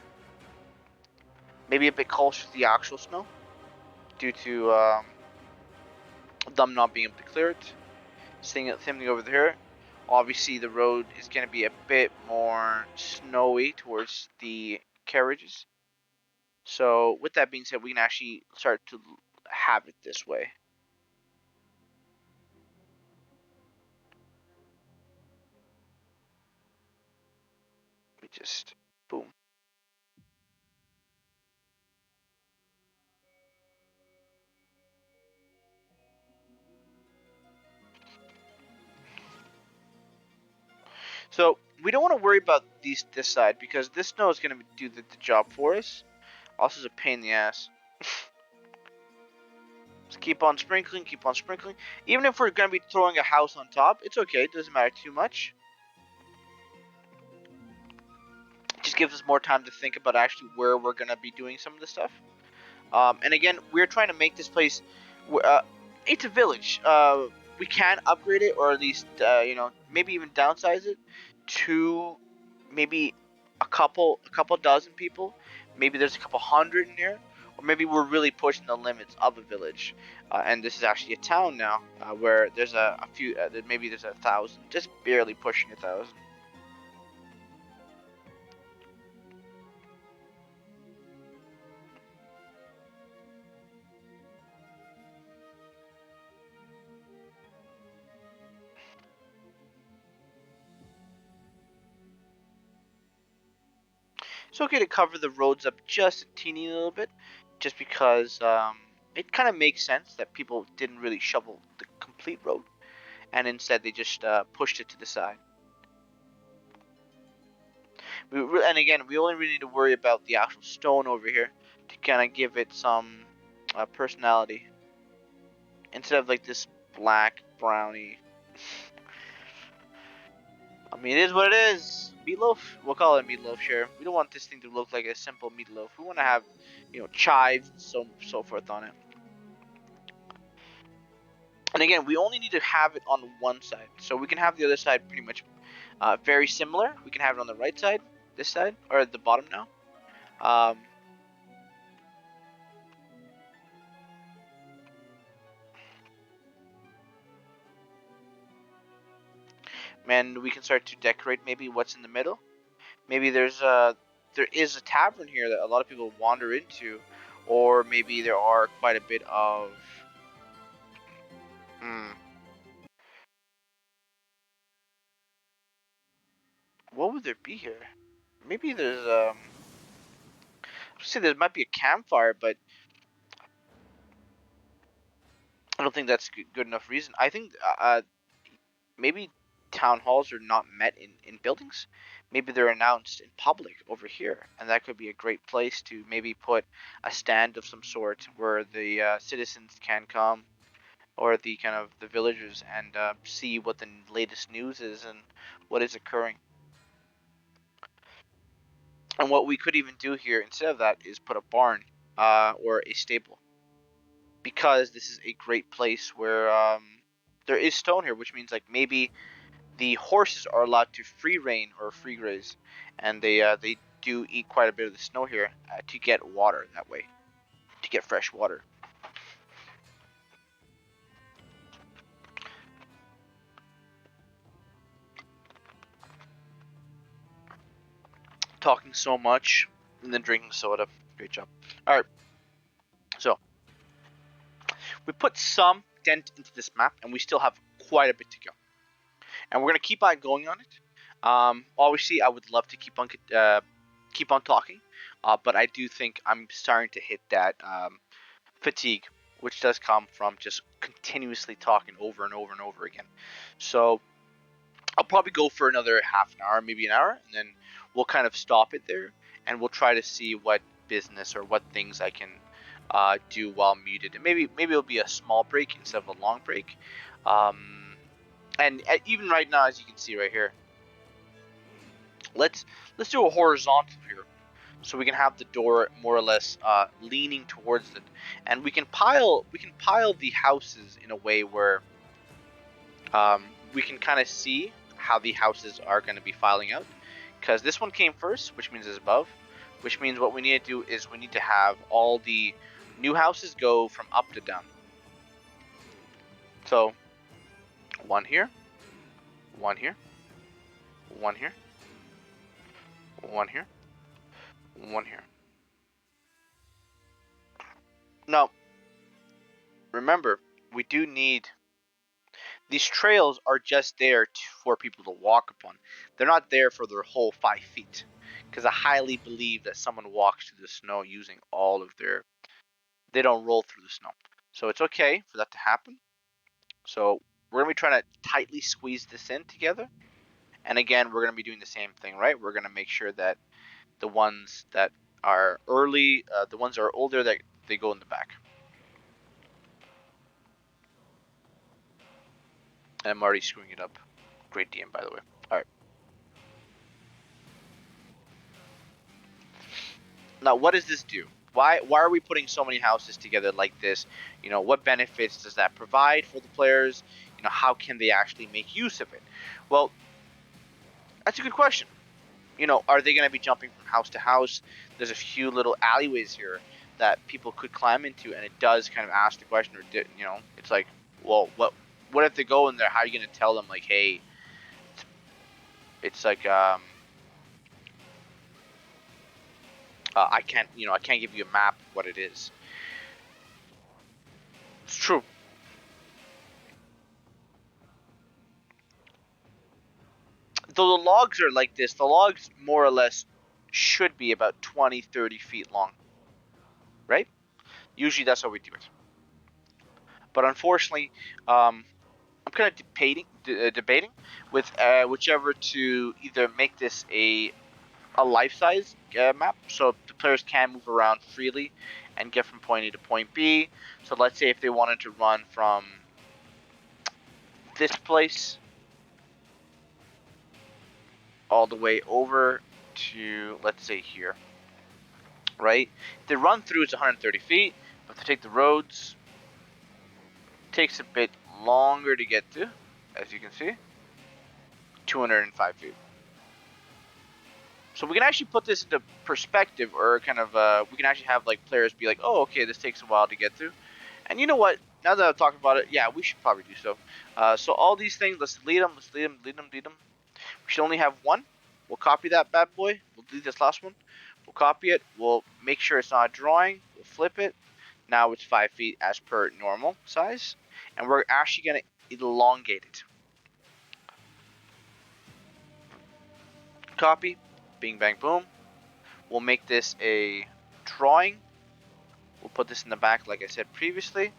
S1: Maybe a bit closer to the actual snow due to them not being able to clear it. Same thing over here. Obviously, the road is going to be a bit more snowy towards the carriages. So, with that being said, we can actually start to have it this way. We just boom. So we don't want to worry about this side because this snow is going to do the job for us. Also, is a pain in the ass. Just keep on sprinkling, keep on sprinkling. Even if we're going to be throwing a house on top, it's okay. It doesn't matter too much. It just gives us more time to think about actually where we're going to be doing some of the stuff. And again, we're trying to make this place. It's a village. We can upgrade it, or at least maybe even downsize it to maybe a couple dozen people. Maybe there's a couple hundred in there, or maybe we're really pushing the limits of a village. And this is actually a town now, where there's a few. Maybe there's 1,000, just barely pushing 1,000. It's okay to cover the roads up just a teeny little bit, just because it kind of makes sense that people didn't really shovel the complete road, and instead they just pushed it to the side. And again, we only really need to worry about the actual stone over here to kind of give it some personality, instead of like this black brownie. I mean, it is what it is. Meatloaf? We'll call it meatloaf, sure. We don't want this thing to look like a simple meatloaf. We want to have, chives and so forth on it. And again, we only need to have it on one side. So we can have the other side pretty much very similar. We can have it on the right side, this side, or at the bottom now. And we can start to decorate maybe what's in the middle. Maybe there is a tavern here that a lot of people wander into, or maybe there are quite a bit of. What would there be here? Maybe there's I'd say there might be a campfire, but I don't think that's good enough reason. I think maybe town halls are not met in buildings. Maybe they're announced in public over here, and that could be a great place to maybe put a stand of some sort where the citizens can come, or the kind of the villagers, and see what the latest news is and what is occurring. And what we could even do here instead of that is put a barn or a stable, because this is a great place where there is stone here, which means like maybe the horses are allowed to free rein or free graze, and they do eat quite a bit of the snow here to get water that way, to get fresh water. Talking so much and then drinking soda. Great job. All right, so we put some dent into this map, and we still have quite a bit to go, and we're gonna keep on going on it. Obviously, I would love to keep on talking, but I do think I'm starting to hit that fatigue, which does come from just continuously talking over and over and over again. So I'll probably go for another half an hour, maybe an hour, and then we'll kind of stop it there, and we'll try to see what business or what things I can do while muted. And maybe it'll be a small break instead of a long break. And even right now, as you can see right here, let's do a horizontal here, so we can have the door more or less leaning towards it, and we can pile the houses in a way where we can kind of see how the houses are going to be filing out, because this one came first, which means it's above, which means what we need to do is we need to have all the new houses go from up to down. So one here, one here, one here, one here, one here. Now remember, we do need, these trails are just there for people to walk upon. They're not there for their whole 5 feet, because I highly believe that someone walks through the snow using all of their, they don't roll through the snow. So it's okay for that to happen. So we're going to be trying to tightly squeeze this in together. And again, we're going to be doing the same thing, right? We're going to make sure that the ones that are early, the ones that are older, that they go in the back. And I'm already screwing it up. Great DM, by the way. All right. Now, what does this do? Why are we putting so many houses together like this? You know, what benefits does that provide for the players? You know, how can they actually make use of it? Well, that's a good question. You know, are they going to be jumping from house to house? There's a few little alleyways here that people could climb into, and it does kind of ask the question, or you know, it's like, well, what if they go in there? How are you going to tell them, like, hey, it's like, I can't give you a map of what it is. It's true. Though the logs are like this, the logs more or less should be about 20, 30 feet long, right? Usually that's how we do it. But unfortunately, I'm kind of debating with whichever to either make this a life-size map, so the players can move around freely and get from point A to point B. So let's say if they wanted to run from this place all the way over to, let's say, here, right? If they run through, it's 130 feet, but if they take the roads, it takes a bit longer to get to, as you can see, 205 feet. So we can actually put this into perspective, or kind of, we can actually have like players be like, oh, okay, this takes a while to get through. And you know what? Now that I've talked about it, yeah, we should probably do so. So all these things, let's lead them. We should only have one. We'll copy that bad boy. We'll do this last one. We'll copy it. We'll make sure it's not a drawing. We'll flip it. Now it's 5 feet as per normal size. And we're actually going to elongate it. Copy. Bing, bang, boom. We'll make this a drawing. We'll put this in the back like I said previously.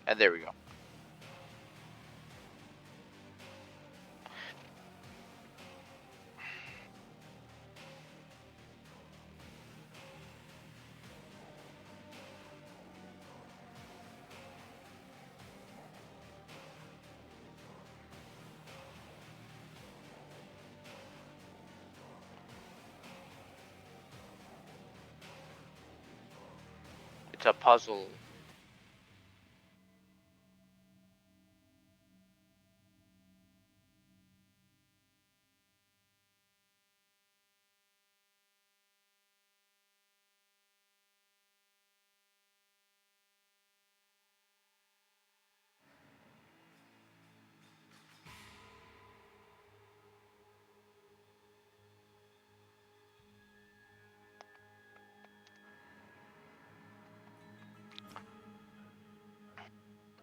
S1: And there we go. It's a puzzle.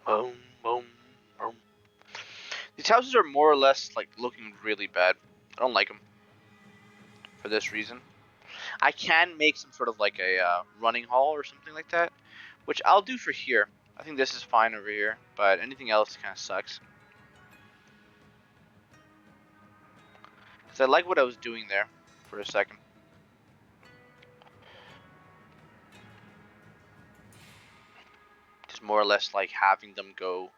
S1: Boom, boom, boom. These houses are more or less like looking really bad. I don't like them for this reason. I can make some sort of like a running hall or something like that, which I'll do for here. I think this is fine over here, but anything else kind of sucks. Because I like what I was doing there for a second. Just more or less like having them go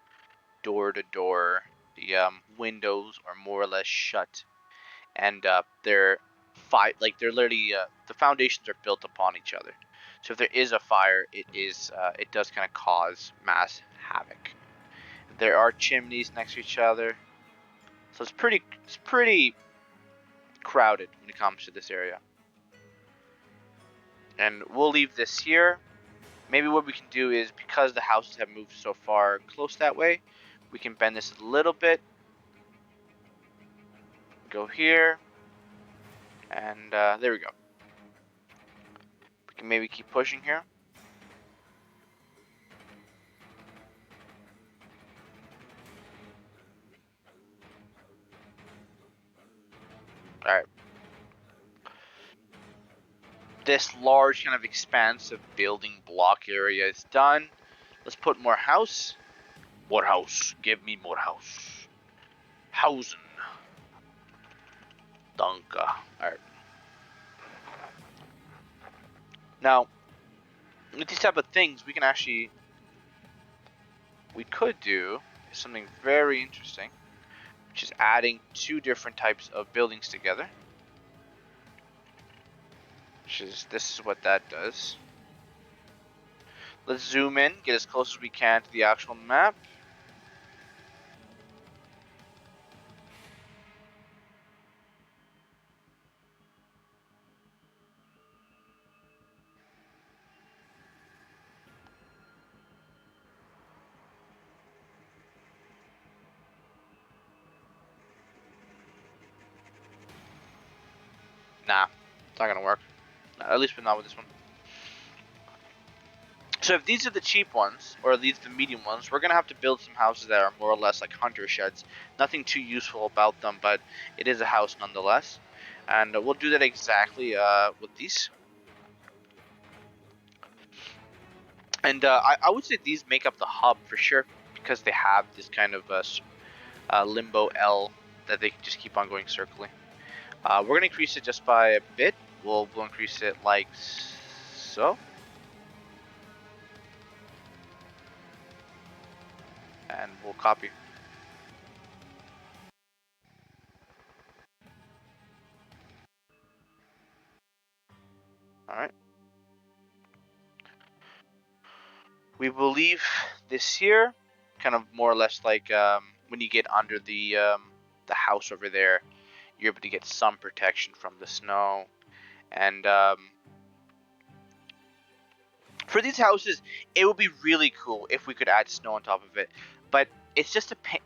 S1: door to door. The windows are more or less shut, and they're they're literally the foundations are built upon each other. So if there is a fire, it does kind of cause mass havoc. There are chimneys next to each other, so it's pretty crowded when it comes to this area. And we'll leave this here. Maybe what we can do is, because the houses have moved so far close that way, we can bend this a little bit. Go here. And there we go. We can maybe keep pushing here. Alright. This large kind of expansive building block area is done. Let's put more house. More house. Give me more house. Hausen. Danke. Alright. Now, with these type of things, we could do something very interesting, which is adding two different types of buildings together. This is what that does. Let's zoom in, get as close as we can to the actual map. Nah, it's not gonna work. At least not with this one. So if these are the cheap ones, or these are the medium ones, we're gonna have to build some houses that are more or less like hunter sheds. Nothing too useful about them, but it is a house nonetheless. And we'll do that exactly with these. And I would say these make up the hub for sure, because they have this kind of limbo L that they can just keep on going circling. We're going to increase it just by a bit. We'll increase it like so. And we'll copy. Alright. We will leave this here, kind of more or less like when you get under the house over there, you're able to get some protection from the snow. And for these houses, it would be really cool if we could add snow on top of it, but it's just a pain.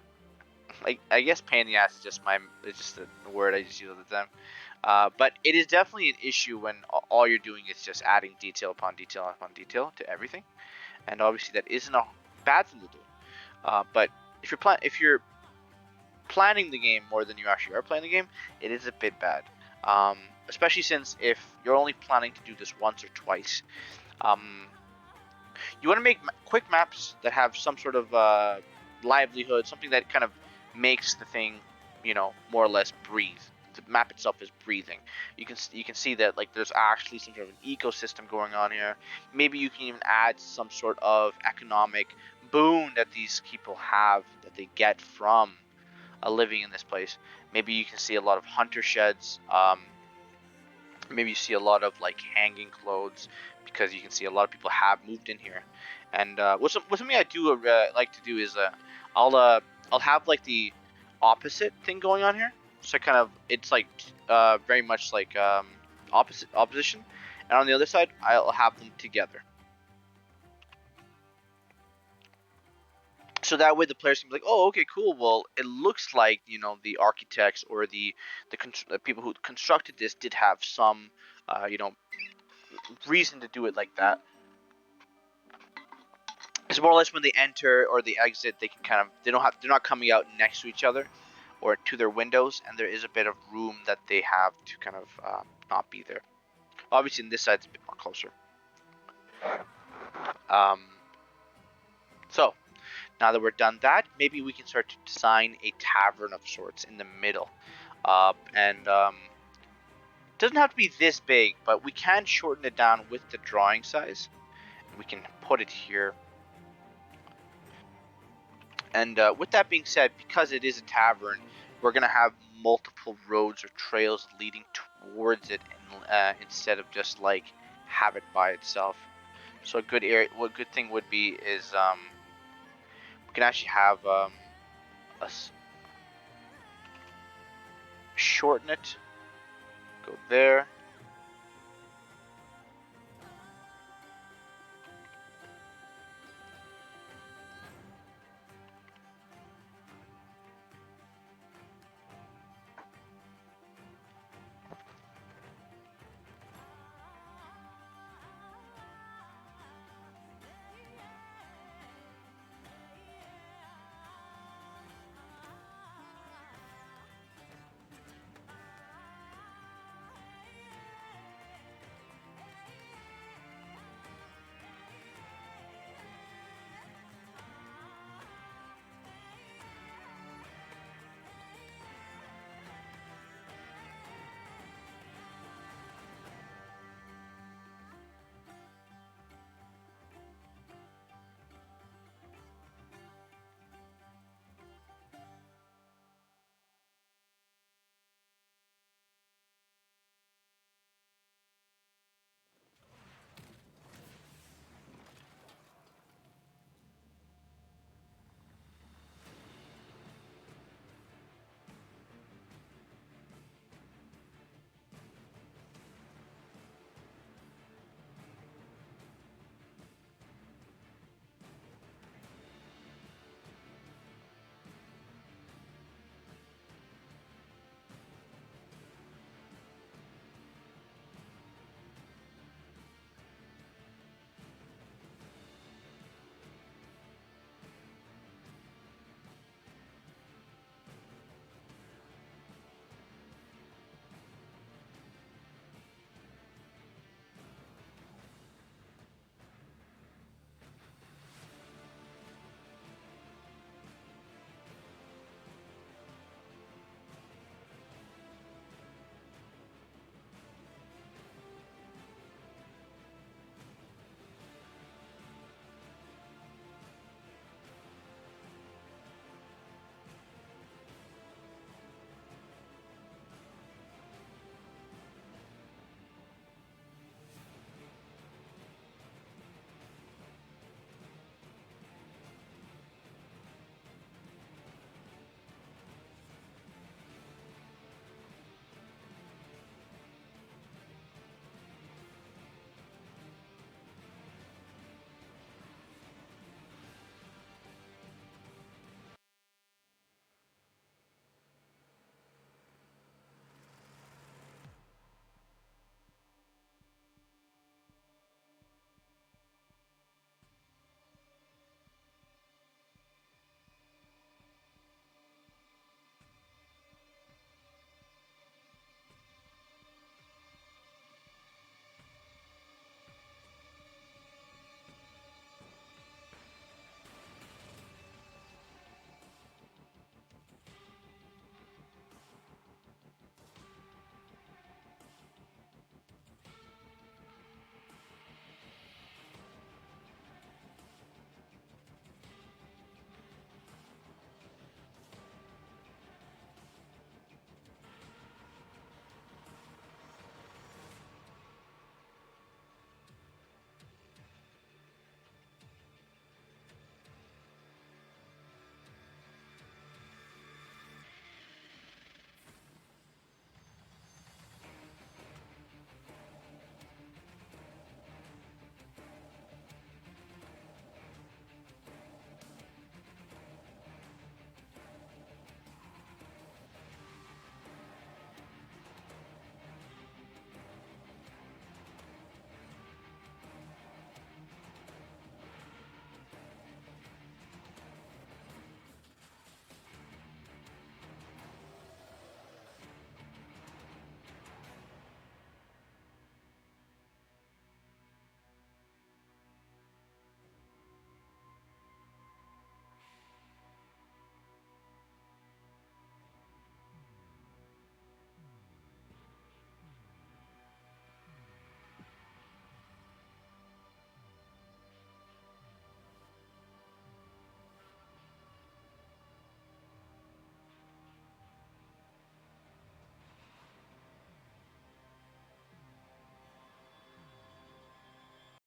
S1: Like, I guess pain in the ass is just a word I just use all the time. But it is definitely an issue when all you're doing is just adding detail upon detail upon detail to everything, and obviously that isn't a bad thing to do. But if you're planning the game more than you actually are playing the game, it is a bit bad. Especially since if you're only planning to do this once or twice, you want to make quick maps that have some sort of livelihood, something that kind of makes the thing, more or less breathe. The map itself is breathing. You can see that like there's actually some sort of an ecosystem going on here. Maybe you can even add some sort of economic boon that these people have, that they get from living in this place. Maybe you can see a lot of hunter sheds. Maybe you see a lot of like hanging clothes, because you can see a lot of people have moved in here. And what's something I do like to do is I'll have like the opposite thing going on here. So kind of it's like very much like opposition, and on the other side I'll have them together. So that way the players can be like, oh, okay, cool. Well, it looks like the architects or the people who constructed this did have some reason to do it like that. It's more or less when they enter or they exit, they can they're not coming out next to each other or to their windows, and there is a bit of room that they have to kind of not be there. Obviously, in this side it's a bit more closer. Now that we're done that, maybe we can start to design a tavern of sorts in the middle. It doesn't have to be this big, but we can shorten it down with the drawing size. We can put it here. And with that being said, because it is a tavern, we're going to have multiple roads or trails leading towards it, instead of just like have it by itself. So a good area, what good thing would be is we can actually have shorten it, go there,